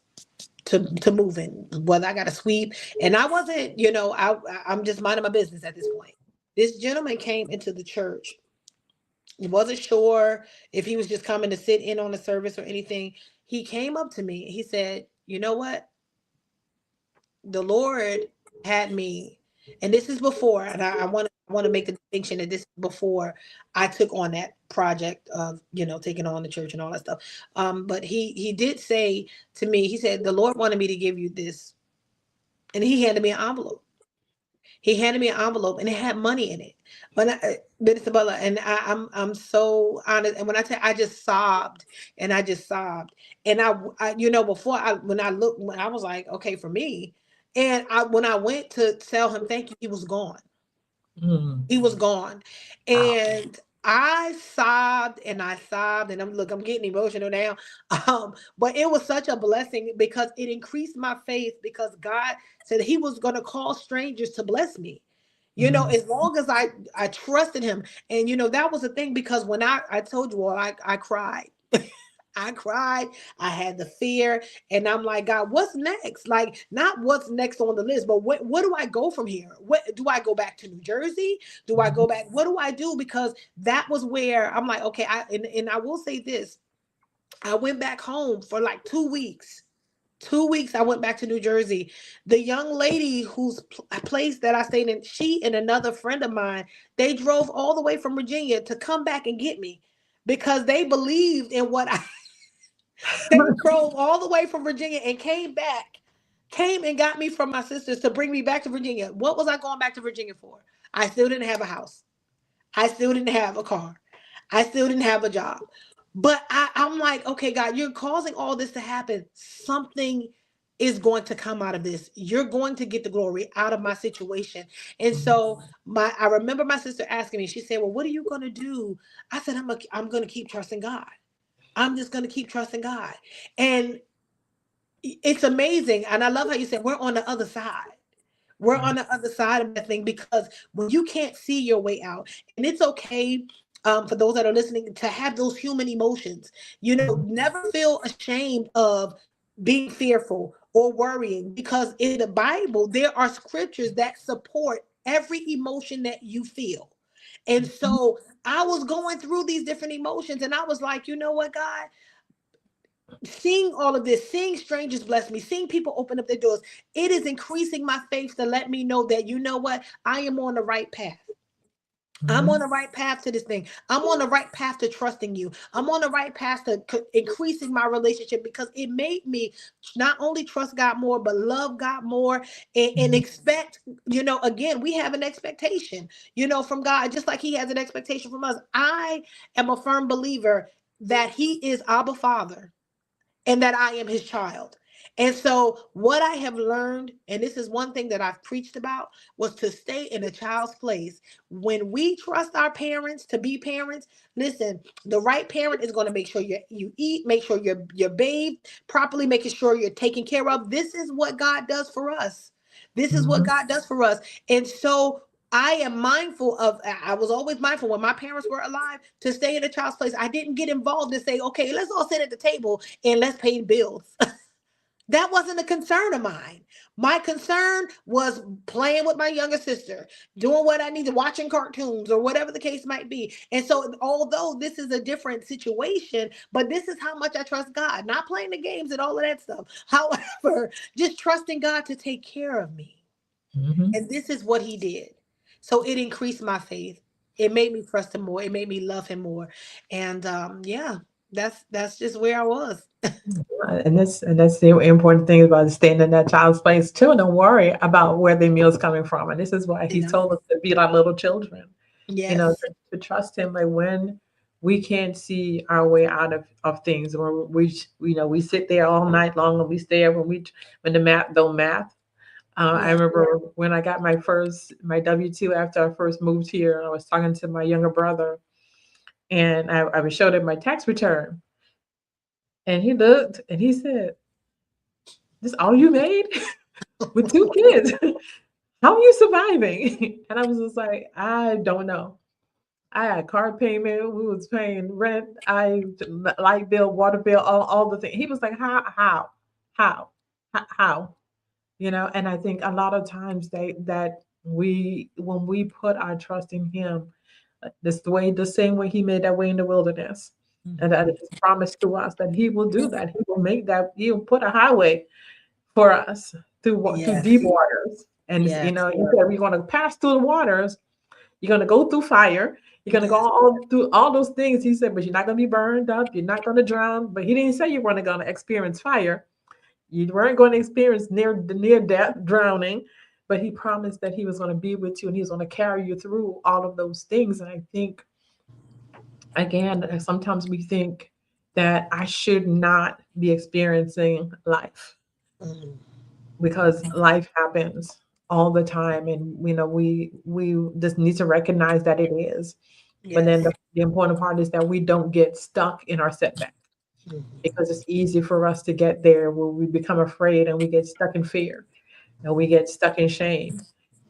to moving, whether I got to sweep. And I wasn't, I'm just minding my business at this point. This gentleman came into the church. He wasn't sure if he was just coming to sit in on the service or anything. He came up to me and he said, you know what? The Lord had me, and this is before, and I want to make the distinction that this is before I took on that project of, taking on the church and all that stuff. But he did say to me, he said, the Lord wanted me to give you this, and he handed me an envelope. He handed me an envelope, and it had money in it. Minister Butler, and I'm so honest. And when I tell, I just sobbed, and I just sobbed. And before when I was like, okay, for me. And when I went to tell him thank you, he was gone. He was gone. And I sobbed and I sobbed, and I'm getting emotional now. But it was such a blessing because it increased my faith, because God said he was going to call strangers to bless me. As long as I trusted him. And that was the thing, because when I told you all, I cried. I cried. I had the fear, and I'm like, God, what's next? Like, not what's next on the list, but what do I go from here? What do I go back to New Jersey? Do I go back? What do I do? Because that was where I'm like, okay, and I will say this. I went back home for like 2 weeks. 2 weeks I went back to New Jersey. The young lady whose place that I stayed in, she and another friend of mine, they drove all the way from Virginia to come back and get me, because they believed in what I they drove all the way from Virginia and came and got me from my sisters to bring me back to Virginia. What was I going back to Virginia for? I still didn't have a house. I still didn't have a car. I still didn't have a job. But I'm like, okay, God, you're causing all this to happen. Something is going to come out of this. You're going to get the glory out of my situation. And so I remember my sister asking me, she said, well, what are you going to do? I said, I'm going to keep trusting God. I'm just going to keep trusting God. And it's amazing. And I love how you said we're on the other side. We're on the other side of that thing, because when you can't see your way out, and it's okay, for those that are listening, to have those human emotions. Never feel ashamed of being fearful or worrying, because in the Bible, there are scriptures that support every emotion that you feel. And so I was going through these different emotions, and I was like, you know what, God? Seeing all of this, seeing strangers bless me, seeing people open up their doors, it is increasing my faith to let me know that, you know what, I am on the right path. I'm on the right path to this thing. I'm on the right path to trusting you. I'm on the right path to increasing my relationship, because it made me not only trust God more, but love God more, and expect, again, we have an expectation, from God, just like he has an expectation from us. I am a firm believer. that he is Abba Father and that I am his child. And so, what I have learned, and this is one thing that I've preached about, was to stay in a child's place. When we trust our parents to be parents, listen, the right parent is going to make sure you eat, make sure you're bathed properly, making sure you're taken care of. This is what God does for us. This is what Mhm. God does for us. And so, I am mindful of, I was always mindful when my parents were alive to stay in a child's place. I didn't get involved and say, okay, let's all sit at the table and let's pay bills. That wasn't a concern of mine. My concern was playing with my younger sister, doing what I needed, watching cartoons or whatever the case might be. And so, although this is a different situation, but this is how much I trust God, not playing the games and all of that stuff. However, just trusting God to take care of me. Mhm. And this is what he did. So it increased my faith. It made me trust him more. It made me love him more. And yeah, that's just where I was. And that's the important thing about staying in that child's place too, and don't worry about where the meal's coming from. And this is why he Yeah. told us to be like little children, Yes. to trust him. Like when we can't see our way out of things, or we sit there all night long and we stay up when the math don't math. I Yes. remember when I got my W-2 after I first moved here. I was talking to my younger brother, and I was showed him my tax return, and he looked and he said, "This all you made with two kids? How are you surviving?" And I was just like, "I don't know. I had car payment. We was paying rent. Light bill, water bill, all the things." He was like, how, how?" And I think a lot of times that when we put our trust in Him, the same way He made that way in the wilderness, and that Mhm. His promise to us that He will do that. He will make that. He'll put a highway for us through deep Yes. waters. And Yes. He said we're going to pass through the waters. You're going to go through fire. You're going to go Yes. all through all those things. He said, but you're not going to be burned up. You're not going to drown. But He didn't say you weren't going to experience fire. You weren't going to experience near death, drowning. But He promised that He was going to be with you and He was going to carry you through all of those things. And I think, again, sometimes we think that I should not be experiencing life Mhm. because life happens all the time, and we just need to recognize that it is. But then Yes. the important part is that we don't get stuck in our setback, Mhm. because it's easy for us to get there where we become afraid and we get stuck in fear, and we get stuck in shame,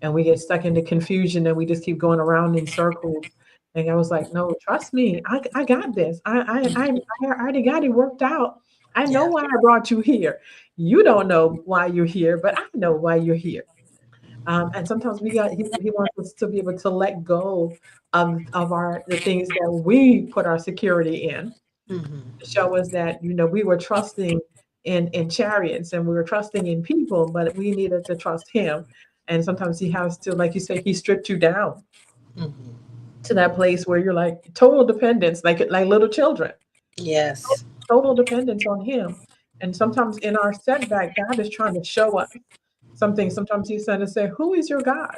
and we get stuck in the confusion, and we just keep going around in circles. And I was like, no, trust me, I got this. I already got it worked out. I know Yeah. why I brought you here. You don't know why you're here, but I know why you're here. And sometimes he wants us to be able to let go of the things that we put our security in, Mhm. to show us that we were trusting in chariots and we were trusting in people, but we needed to trust him. And sometimes he has to, like you say, he stripped you down Mhm. to that place where you're like total dependence, like little children, Yes. total dependence on him. And sometimes in our setback, God is trying to show us something. Sometimes he's trying to say, who is your God?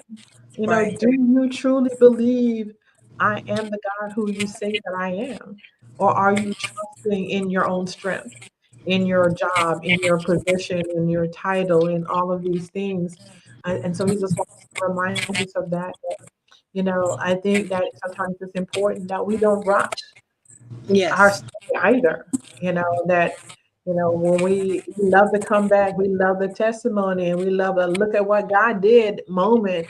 Right. Do you truly believe I am the God who you say that I am? Or are you trusting in your own strength, in your job, in your position, in your title, in all of these things? And so he just wants to remind us of that. I think that sometimes it's important that we don't rush our Yes. story either. That, when we love the comeback, we love the testimony, and we love the look at what God did moment,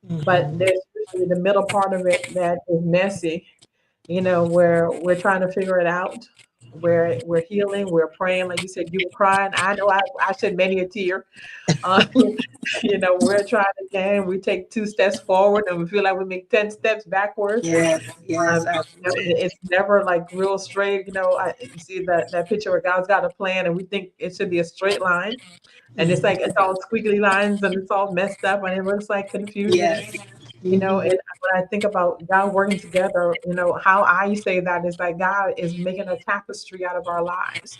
but Mhm. there's usually the middle part of it that is messy, where we're trying to figure it out, where we're healing, we're praying. Like you said, you were crying. I know I shed many a tear. Uh, we're trying again. We take two steps forward and we feel like we make 10 steps backwards. And Yes. Yes. Absolutely. it's never like real straight. You see that picture where God's got a plan and we think it should be a straight line. And it's like Mhm. it's all squiggly lines and it's all messed up and it looks like confusion. Yes. Mhm. And when I think about God working together, how I say that is that God is making a tapestry out of our lives.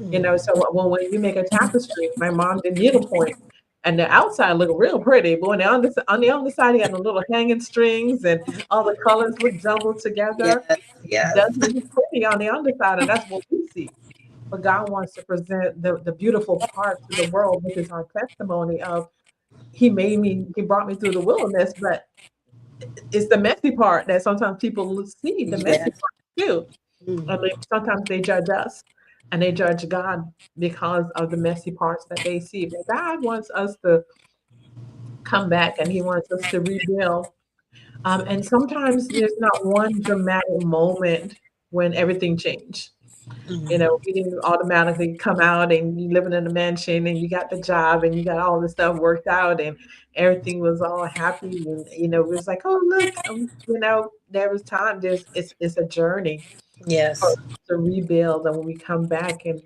Mhm. So when you make a tapestry, my mom did needlepoint. And the outside look real pretty, but when they're on the underside, you got the little hanging strings and all the colors look jumbled together. Yes, It yes, doesn't look pretty on the underside, and that's what we see. But God wants to present the beautiful part to the world, which is our testimony of He made me, He brought me through the wilderness, but it's the messy part that sometimes people see, the messy yes. part too. I Mhm. mean, sometimes they judge us and they judge God because of the messy parts that they see. But God wants us to come back and He wants us to rebuild. And sometimes there's not one dramatic moment when everything changed. You Mhm. know, we didn't automatically come out and you living in a mansion and you got the job and you got all the stuff worked out and everything was all happy and it was like, oh look, there was time. It's a journey for us Yes. to rebuild, and when we come back, and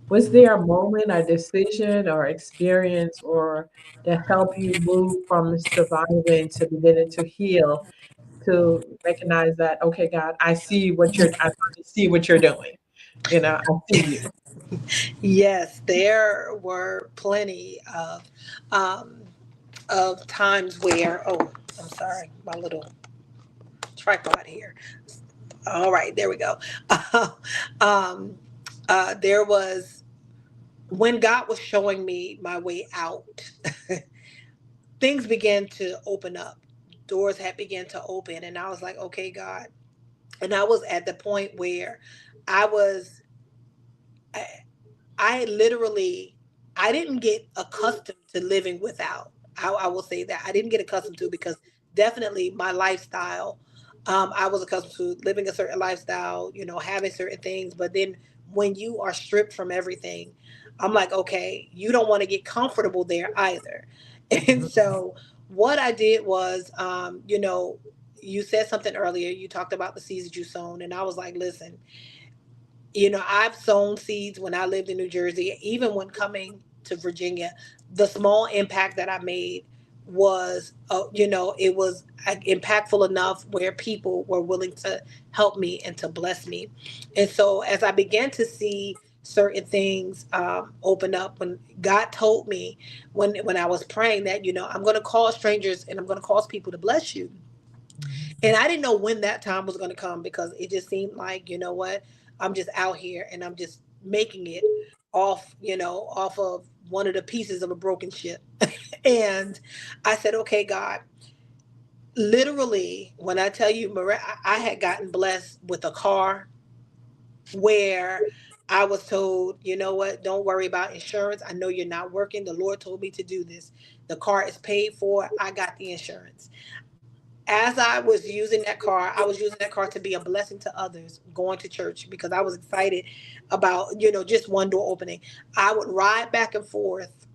was there a moment, a decision, or experience, or that helped you move from surviving to beginning to heal, to recognize that, okay, God, I finally see what you're doing. I see you. Yes, there were plenty um, of times where, oh, I'm sorry, my little tripod here. All right, there we go. um, there was when God was showing me my way out, things began to open up. Doors had began to open, and I was like, okay, God. And I was at the point where I was I, I literally I didn't get accustomed to living without. I will say that I didn't get accustomed to, because definitely my lifestyle, I was accustomed to living a certain lifestyle, having certain things. But then when you are stripped from everything, I'm like, okay, you don't want to get comfortable there either. And so what I did was, you said something earlier. You talked about the seeds that you sown, and I was like, listen, I've sown seeds when I lived in New Jersey, even when coming to Virginia. The small impact that I made was, it was impactful enough where people were willing to help me and to bless me. And so as I began to see certain things open up, when God told me, when I was praying that, I'm going to call strangers and I'm going to cause people to bless you. And I didn't know when that time was going to come, because it just seemed like, what, I'm just out here and I'm just making it off of one of the pieces of a broken ship. And I said, okay, God, literally, when I tell you, I had gotten blessed with a car where I was told, you know what, don't worry about insurance. I know you're not working. The Lord told me to do this. The car is paid for. I got the insurance. As I was using that car, I was using that car to be a blessing to others going to church, because I was excited about, just one door opening. I would ride back and forth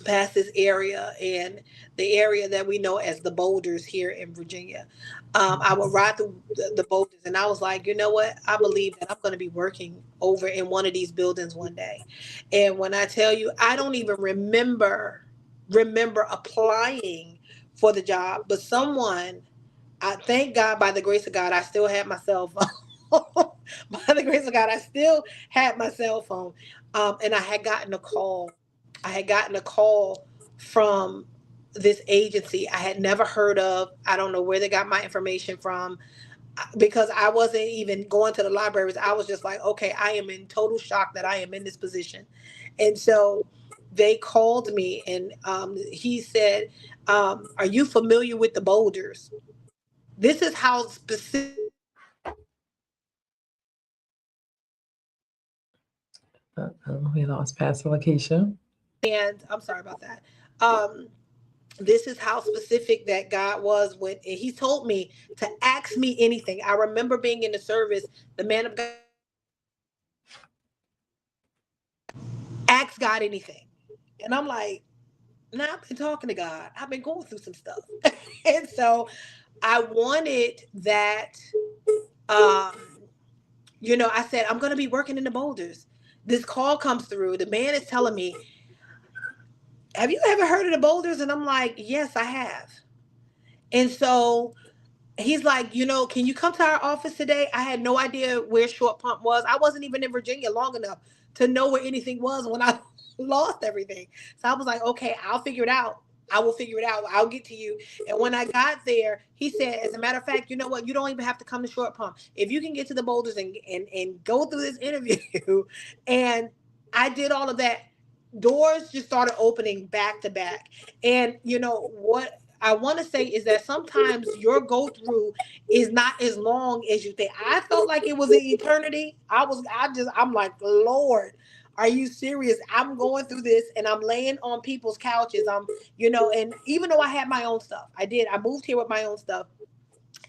past this area, and the area that we know as the boulders here in Virginia. I would ride through the boulders, and I was like, you know what? I believe that I'm going to be working over in one of these buildings one day. And when I tell you, I don't even remember applying for the job, but someone, I thank God, by the grace of God, I still had my cell phone. By the grace of God, I still had my cell phone. And I had gotten a call. I had gotten a call from this agency I had never heard of. I don't know where they got my information from, because I wasn't even going to the libraries. I was just like, okay, I am in total shock that I am in this position. And so they called me, and he said, are you familiar with the boulders? This is how specific. We lost Pastor Lakeisha. And I'm sorry about that. Um, this is how specific that God was when, and he told me to ask me anything. I remember being in the service, the man of God, ask God anything. And I'm like, nah, I've been talking to God. I've been going through some stuff. And so I wanted that, um, I said, I'm going to be working in the boulders. This call comes through. The man is telling me, have you ever heard of the boulders? And I'm like, yes, I have. And so he's like, can you come to our office today? I had no idea where Short Pump was. I wasn't even in Virginia long enough to know where anything was when I lost everything. So I was like, okay, I'll figure it out. I will figure it out. I'll get to you. And when I got there, he said, as a matter of fact, you know what? You don't even have to come to Short Pump. If you can get to the Boulders and go through this interview, and I did all of that, doors just started opening back to back. And what I want to say is that sometimes your go through is not as long as you think. I felt like it was an eternity. I'm like, Lord, are you serious? I'm going through this and I'm laying on people's couches. And even though I had my own stuff, I moved here with my own stuff.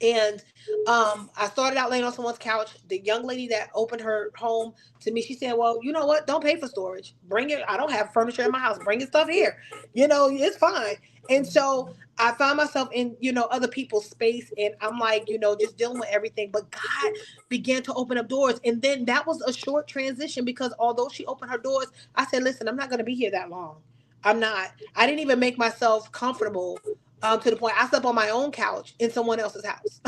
And I started out laying on someone's couch. The young lady that opened her home to me, she said, well, you know what? Don't pay for storage. Bring it. I don't have furniture in my house. Bring your stuff here. It's fine. And so I found myself in, other people's space. And I'm like, just dealing with everything. But God began to open up doors. And then that was a short transition because although she opened her doors, I said, listen, I'm not going to be here that long. I'm not. I didn't even make myself comfortable to the point I slept on my own couch in someone else's house.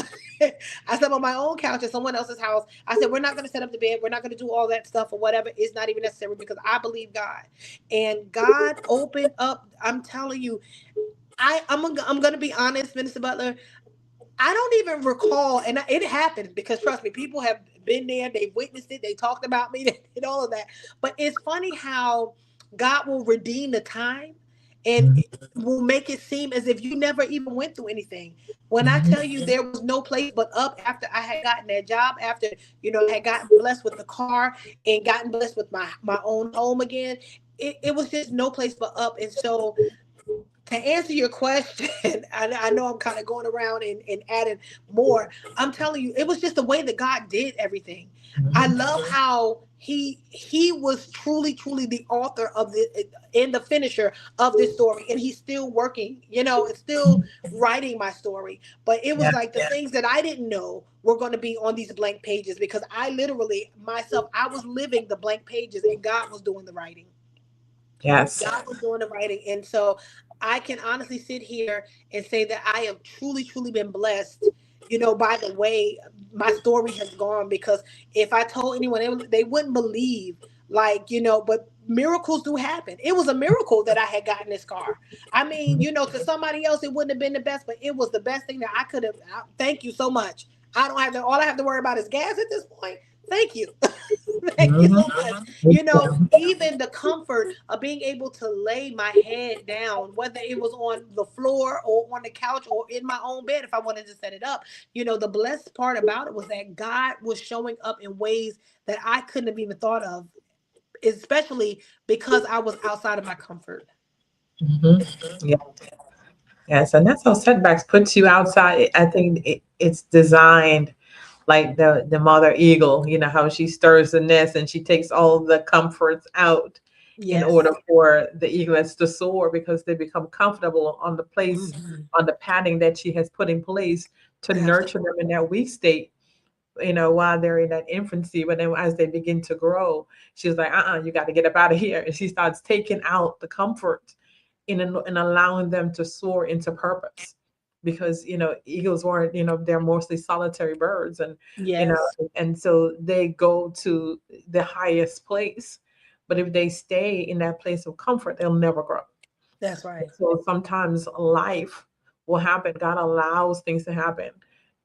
I slept on my own couch in someone else's house. I said, we're not going to set up the bed. We're not going to do all that stuff or whatever. It's not even necessary because I believe God. And God opened up. I'm telling you, I'm going to be honest, Minister Butler. I don't even recall, and it happened because trust me, people have been there, they've witnessed it, they talked about me, they did all of that. But it's funny how God will redeem the time and will make it seem as if you never even went through anything. When I tell you there was no place but up after I had gotten that job, after I had gotten blessed with the car and gotten blessed with my own home again, it was just no place but up. And so to answer your question, I know I'm kind of going around and adding more. I'm telling you, it was just the way that God did everything. I love how he was truly, truly the author of the and the finisher of this story, and he's still working. It's still writing my story. But it was Yeah. like the things that I didn't know were going to be on these blank pages because I literally myself I was living the blank pages, and God was doing the writing. Yes. God was doing the writing. And so I can honestly sit here and say that I have truly, truly been blessed, by the way my story has gone. Because if I told anyone, they wouldn't believe, but miracles do happen. It was a miracle that I had gotten this car. I mean, to somebody else, it wouldn't have been the best, but it was the best thing that I could have. Thank you so much. I don't have to, all I have to worry about is gas at this point. Thank you. Thank you so much. Even the comfort of being able to lay my head down, whether it was on the floor or on the couch or in my own bed, if I wanted to set it up, the blessed part about it was that God was showing up in ways that I couldn't have even thought of, especially because I was outside of my comfort. Mhm. Yeah. Yes, and that's how setbacks puts you outside. I think it's designed like the mother eagle. You know how she stirs the nest and she takes all the comforts out in Yes. order for the eaglets to soar because they become comfortable on the place, Mhm. on the padding that she has put in place to nurture Absolutely. them in that weak state. While they're in that infancy, but then as they begin to grow, she's like, you got to get up out of here. And she starts taking out the comfort in allowing them to soar into purpose. Because, eagles weren't, they're mostly solitary birds you know, Yes. and so they go to the highest place. But if they stay in that place of comfort, they'll never grow. That's right. So sometimes life will happen. God allows things to happen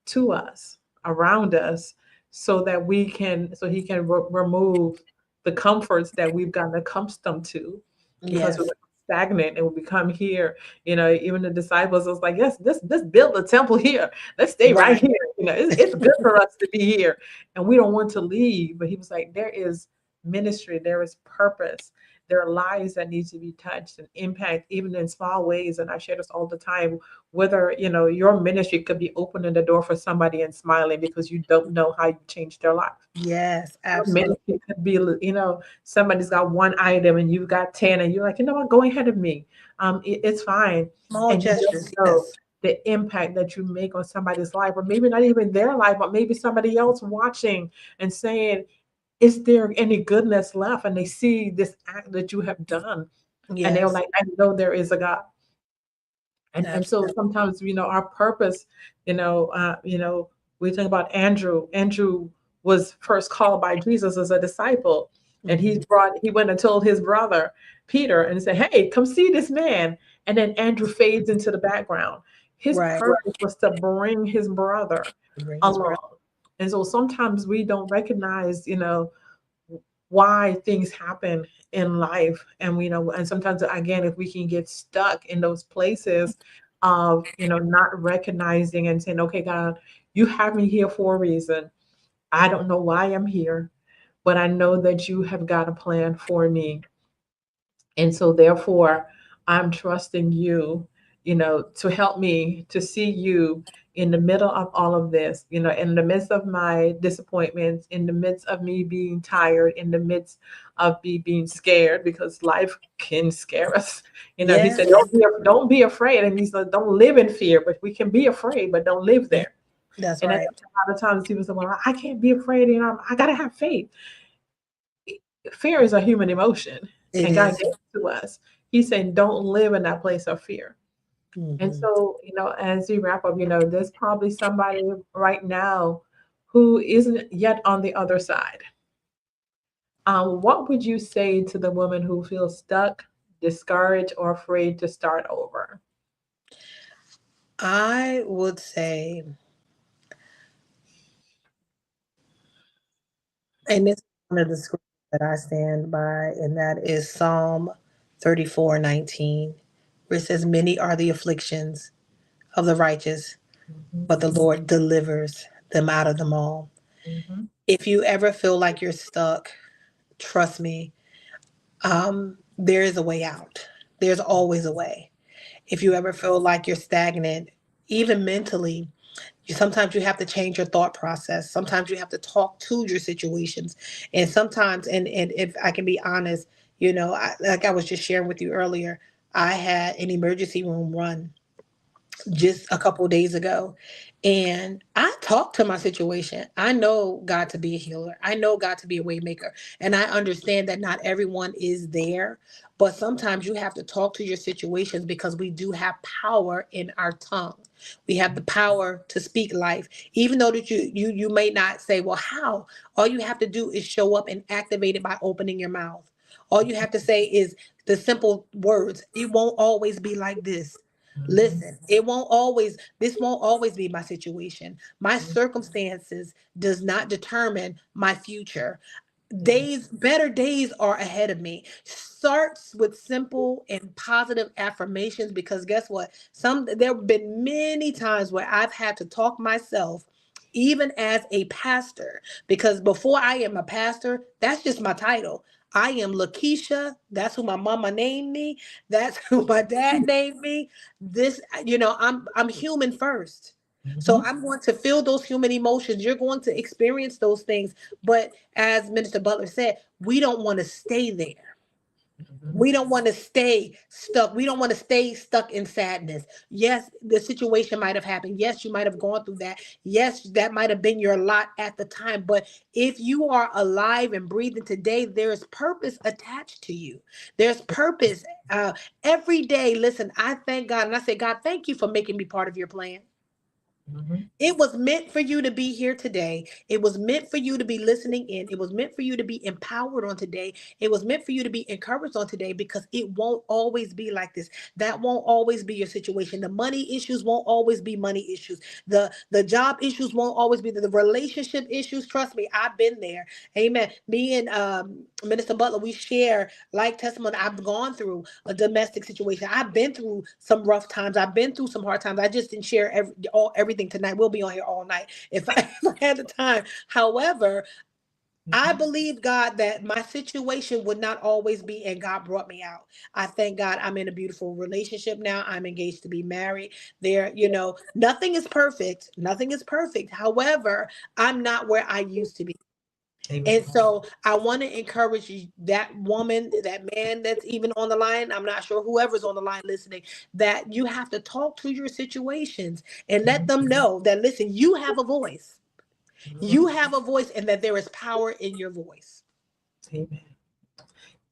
to us, around us, so He can remove the comforts that we've gotten accustomed to because we're Yes. stagnant and we become here. Even the disciples was like, yes, this build a temple here. Let's stay right Right. here. It's good for us to be here, and we don't want to leave. But He was like, there is ministry, there is purpose, there are lives that need to be touched and impact even in small ways. And I share this all the time, whether your ministry could be opening the door for somebody and smiling because you don't know how you changed their life. Yes. Your Absolutely. ministry could be, somebody's got one item and you've got 10 and you're like, you know what, go ahead of me. It's fine. Small And you don't gestures. know Yes. the impact that you make on somebody's life, or maybe not even their life, but maybe somebody else watching and saying, is there any goodness left? And they see this act that you have done, and they're Yes. like, I know there is a God. And so sometimes, our purpose, we think about Andrew. Andrew was first called by Jesus as a disciple, and Mhm. he went and told his brother Peter and said, "Hey, come see this man." And then Andrew fades into the background. His Right. purpose was to bring his brother Bring his breath. along. And so sometimes we don't recognize, why things happen in life. And and sometimes, again, if we can get stuck in those places of, not recognizing and saying, "Okay, God, you have me here for a reason. I don't know why I'm here, but I know that you have got a plan for me. And so therefore, I'm trusting you, to help me to see you in the middle of all of this, in the midst of my disappointments, in the midst of me being tired, in the midst of me being scared, because life can scare us. He Yes, said, don't be afraid. And he said, don't live in fear, but we can be afraid, but don't live there. that's And I right. think a lot of times people say, well, I can't be afraid, I got to have faith. Fear is a human emotion, It and God is. gave it to us. He's saying, don't live in that place of fear. And Mhm. so, as we wrap up, there's probably somebody right now who isn't yet on the other side. What would you say to the woman who feels stuck, discouraged, or afraid to start over? I would say, and this is one of the scriptures that I stand by, and that is Psalm 34:19, where it says, "Many are the afflictions of the righteous, Mhm, but the Lord delivers them out of them all." mhm, If you ever feel like you're stuck, trust me, there is a way out. There's always a way. If you ever feel like you're stagnant, even mentally, sometimes you have to change your thought process. Sometimes you have to talk to your situations. And sometimes, and if I can be honest, like I was just sharing with you earlier, I had an emergency room run just a couple of days ago. And I talked to my situation. I know God to be a healer. I know God to be a way maker. And I understand that not everyone is there, but sometimes you have to talk to your situations because we do have power in our tongue. We have the power to speak life. Even though that you may not say, well, how? All you have to do is show up and activate it by opening your mouth. All you have to say is the simple words. It won't always be like this. mhm, Listen, this won't always be my situation. My mhm. circumstances does not determine my future. Yes. Better days are ahead of me. Starts with simple and positive affirmations, because guess what? There have been many times where I've had to talk myself, even as a pastor, because before I am a pastor, that's just my title. I am Lakeisha. That's who my mama named me. That's who my dad named me. I'm human first. So Mhm, I'm going to feel those human emotions. You're going to experience those things. But as Minister Butler said, we don't want to stay there. mhm, We don't want to stay stuck. We don't want to stay stuck in sadness. Yes, the situation might have happened. Yes, you might have gone through that. Yes, that might have been your lot at the time. But if you are alive and breathing today, there is purpose attached to you. There's purpose. Every day, listen, I thank God and I say, God, thank you for making me part of your plan. mhm, It was meant for you to be here today. It was meant for you to be listening in. It was meant for you to be empowered on today. It was meant for you to be encouraged on today, because it won't always be like this. That won't always be your situation. The money issues won't always be money issues. The job issues won't always be the relationship issues. Trust me, I've been there. Amen. Me and Minister Butler, we share like testimony. I've gone through a domestic situation. I've been through some rough times. I've been through some hard times. I just didn't share everything tonight. We'll be on here all night if I, if I had the time. However, I mhm, believe God that my situation would not always be, and God brought me out. I thank God I'm in a beautiful relationship now. I'm engaged to be married. Nothing is perfect. Nothing is perfect. However, I'm not where I used to be. Amen. And so I want to encourage you, that woman, that man that's even on the line, I'm not sure whoever's on the line listening, that you have to talk to your situations and let Mhm, them know that, listen, you have a voice. You mhm. have a voice, and that there is power in your voice. Amen.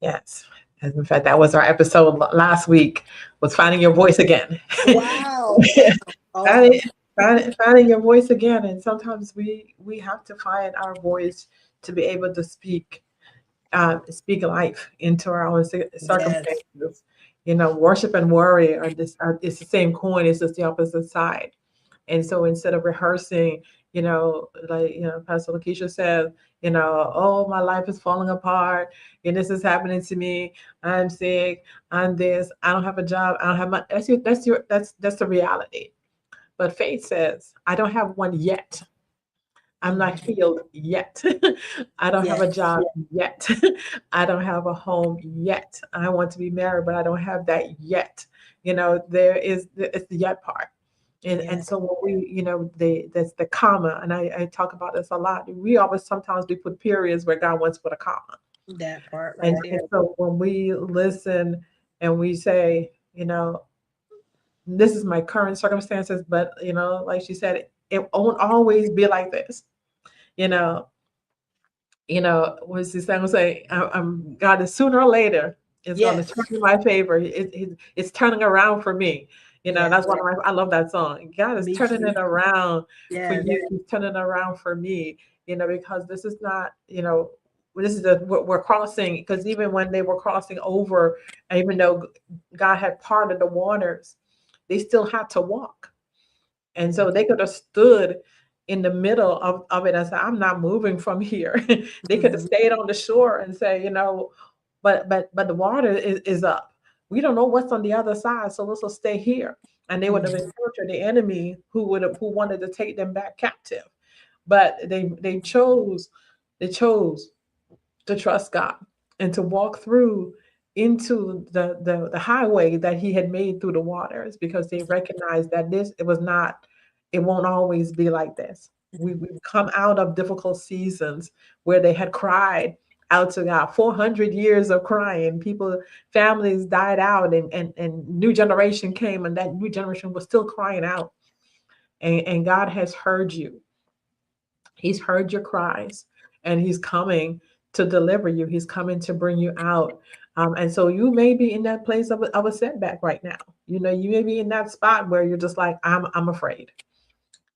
Yes. As in fact, that was our episode last week, was finding your voice again. Wow. Awesome. finding, finding your voice again. And sometimes we have to find our voice to be able to speak life into our own Yes. circumstances. Worship and worry it's the same coin, it's just the opposite side. And so instead of rehearsing, Pastor Lakeisha said, oh, my life is falling apart, and this is happening to me. I'm sick. I'm this. I don't have a job. I don't have my. That's the reality. But faith says, I don't have one yet. I'm not Mhm. healed yet. I don't have a Yes. job yet. I don't have a home yet. I want to be married, but I don't have that yet. It's the yet part. And Yes. so when that's the comma, and I talk about this a lot. We always sometimes we put periods where God wants to put a comma. That part right And there. so when we listen and we say, this is my current circumstances, but like she said, it won't always be like this. You know, what's this thing say? God is sooner or later it's going to Yes. turn in my favor. It's turning around for me. That's Yes. one of I love that song. God is Me turning it too. around for Yes. you. He's turning it around for me. Because this is not, this is what we're crossing. Because even when they were crossing over, even though God had parted the waters, they still had to walk. And so they could have stood in the middle of it and said, I'm not moving from here. They could have Mhm. stayed on the shore and say, but the water is up. We don't know what's on the other side, so let's just stay here. And they would have Mhm. encountered the enemy who wanted to take them back captive. But they chose to trust God and to walk through into the highway that he had made through the waters, because they recognized that it won't always be like this. We've come out of difficult seasons where they had cried out to God. 400 years of crying. Families died out, and new generation came, and that new generation was still crying out. And God has heard you. He's heard your cries, and he's coming to deliver you. He's coming to bring you out. And so you may be in that place of a setback right now. You may be in that spot where you're just like, I'm afraid.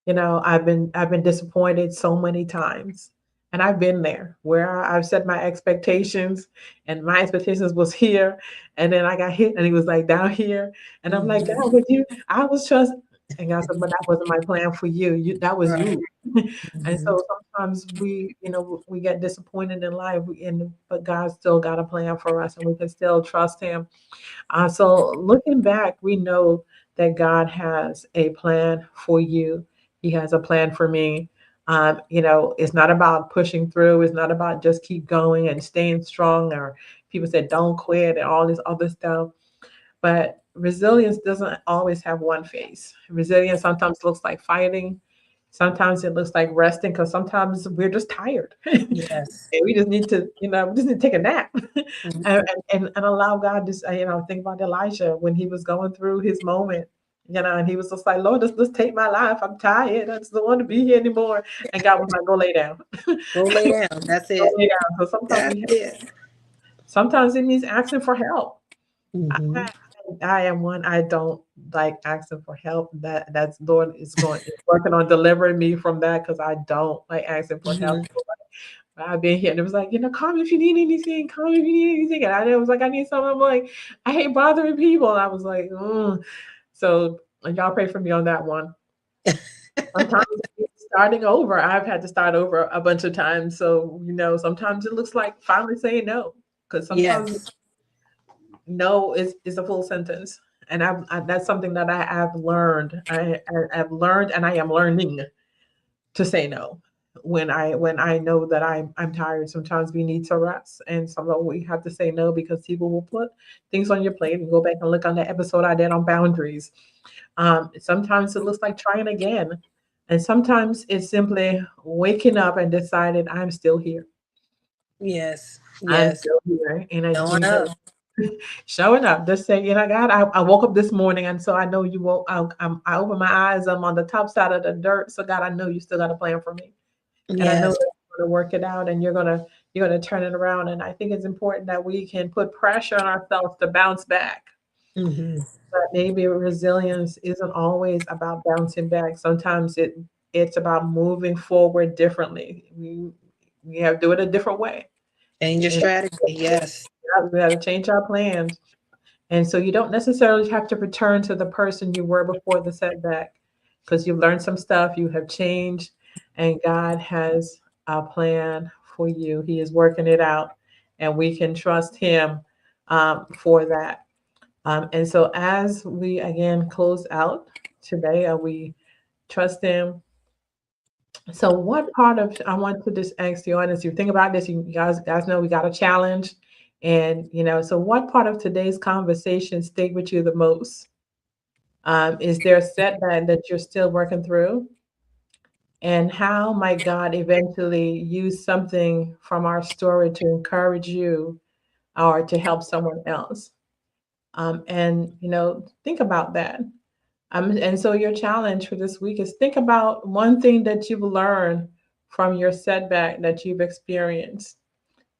I've been disappointed so many times. And I've been there where I've set my expectations, and my expectations was here, and then I got hit and it was like down here. And I'm like, Mhm. God, I was trust. And God said, but that wasn't my plan for you. That was Right. you. And Mhm. so sometimes we get disappointed in life, but God still got a plan for us, and we can still trust him. So looking back, we know that God has a plan for you. He has a plan for me. It's not about pushing through. It's not about just keep going and staying strong, or people said don't quit and all this other stuff. But resilience doesn't always have one face. Resilience sometimes looks like fighting. Sometimes it looks like resting, because sometimes we're just tired. Yes. And we just need to, we just need to take a nap. and, Mhm. and allow God to, think about Elijah when he was going through his moment, and he was just like, Lord, just take my life. I'm tired. I just don't want to be here anymore. And God was like, go lay down. Go lay down. That's Go it. lay down. So sometimes That's it. sometimes it means asking for help. Hmm. I am one. I don't like asking for help. That's Lord is working on delivering me from that, because I don't like asking for help. Hmm. I've been here, and it was like, call me if you need anything. Call me if you need anything. And I was like, I need something. I'm like, I hate bothering people. And I was like, So y'all pray for me on that one. Sometimes it's starting over. I've had to start over a bunch of times. So sometimes it looks like finally saying no, because sometimes Yes. no is a full sentence. And that's something that I have learned. I've learned, and I am learning to say no when I know that I'm tired. Sometimes we need to rest, and sometimes we have to say no because people will put things on your plate. And go back and look on the episode I did on boundaries. Sometimes it looks like trying again, and sometimes it's simply waking up and deciding I'm still here. Yes. I'm Yes. still here, and Showing up. showing up. Just say, God, I woke up this morning, and so I know you woke. I opened my eyes. I'm on the top side of the dirt. So God, I know you still got a plan for me, and I know Yes. that you're going to work it out, and you're going to you're going to turn it around. And I think it's important that we can put pressure on ourselves to bounce back. Hmm. But maybe resilience isn't always about bouncing back. Sometimes it's about moving forward differently. We have to do it a different way. Change your And strategy. Yes. we got to change our plans. And so you don't necessarily have to return to the person you were before the setback, because you've learned some stuff, you have changed, and God has a plan for you. He is working it out, and we can trust Him for that. And so as we again close out today, we trust Him. So what part of I want to just ask the audience, you think about this, you guys know we got a challenge. And so what part of today's conversation stayed with you the most? Is there a setback that you're still working through? And how might God eventually use something from our story to encourage you or to help someone else? And think about that. And so your challenge for this week is think about one thing that you've learned from your setback that you've experienced.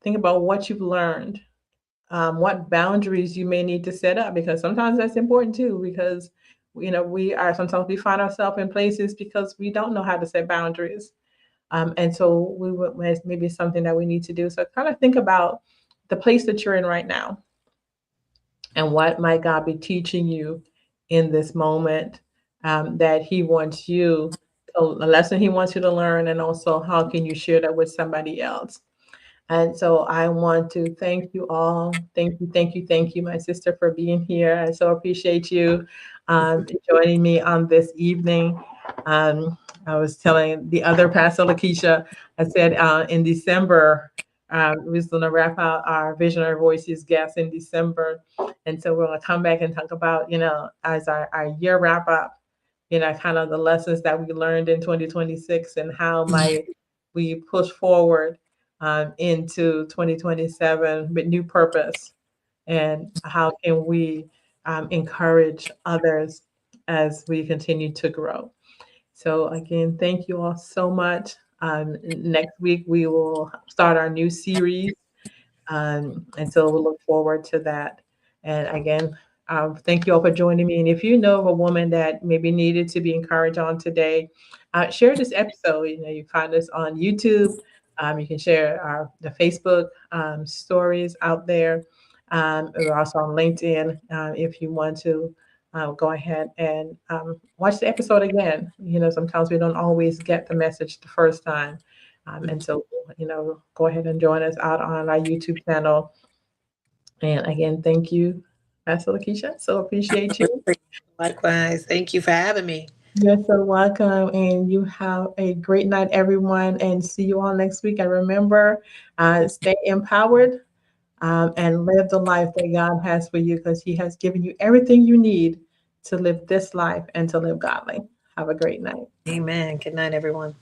Think about what you've learned, what boundaries you may need to set up, because sometimes that's important too. Because sometimes we find ourselves in places because we don't know how to set boundaries, and so maybe something that we need to do. So kind of think about the place that you're in right now, and what might God be teaching you in this moment, that He wants you, a lesson He wants you to learn, and also how can you share that with somebody else. And so I want to thank you all. Thank you, thank you, thank you, my sister, for being here. I so appreciate you joining me on this evening. Um, I was telling the other Pastor Lakeisha, I said in December, we was going to wrap out our Visionary Voices guests in December. And so we're going to come back and talk about, as our year wrap up, kind of the lessons that we learned in 2026 and how might we push forward into 2027 with new purpose, and how can we encourage others as we continue to grow. So again, thank you all so much. Next week we will start our new series, and so we'll look forward to that. And again, thank you all for joining me. And if you know of a woman that maybe needed to be encouraged on today, share this episode. You find us on YouTube. You can share the Facebook stories out there. We're also on LinkedIn if you want to go ahead and watch the episode again. Sometimes we don't always get the message the first time. And so, go ahead and join us out on our YouTube channel. And again, thank you, Pastor Lakeisha. So appreciate you. Likewise. Thank you for having me. You're so welcome. And you have a great night, everyone. And see you all next week. And remember, stay empowered and live the life that God has for you, because He has given you everything you need to live this life and to live godly. Have a great night. Amen. Good night, everyone.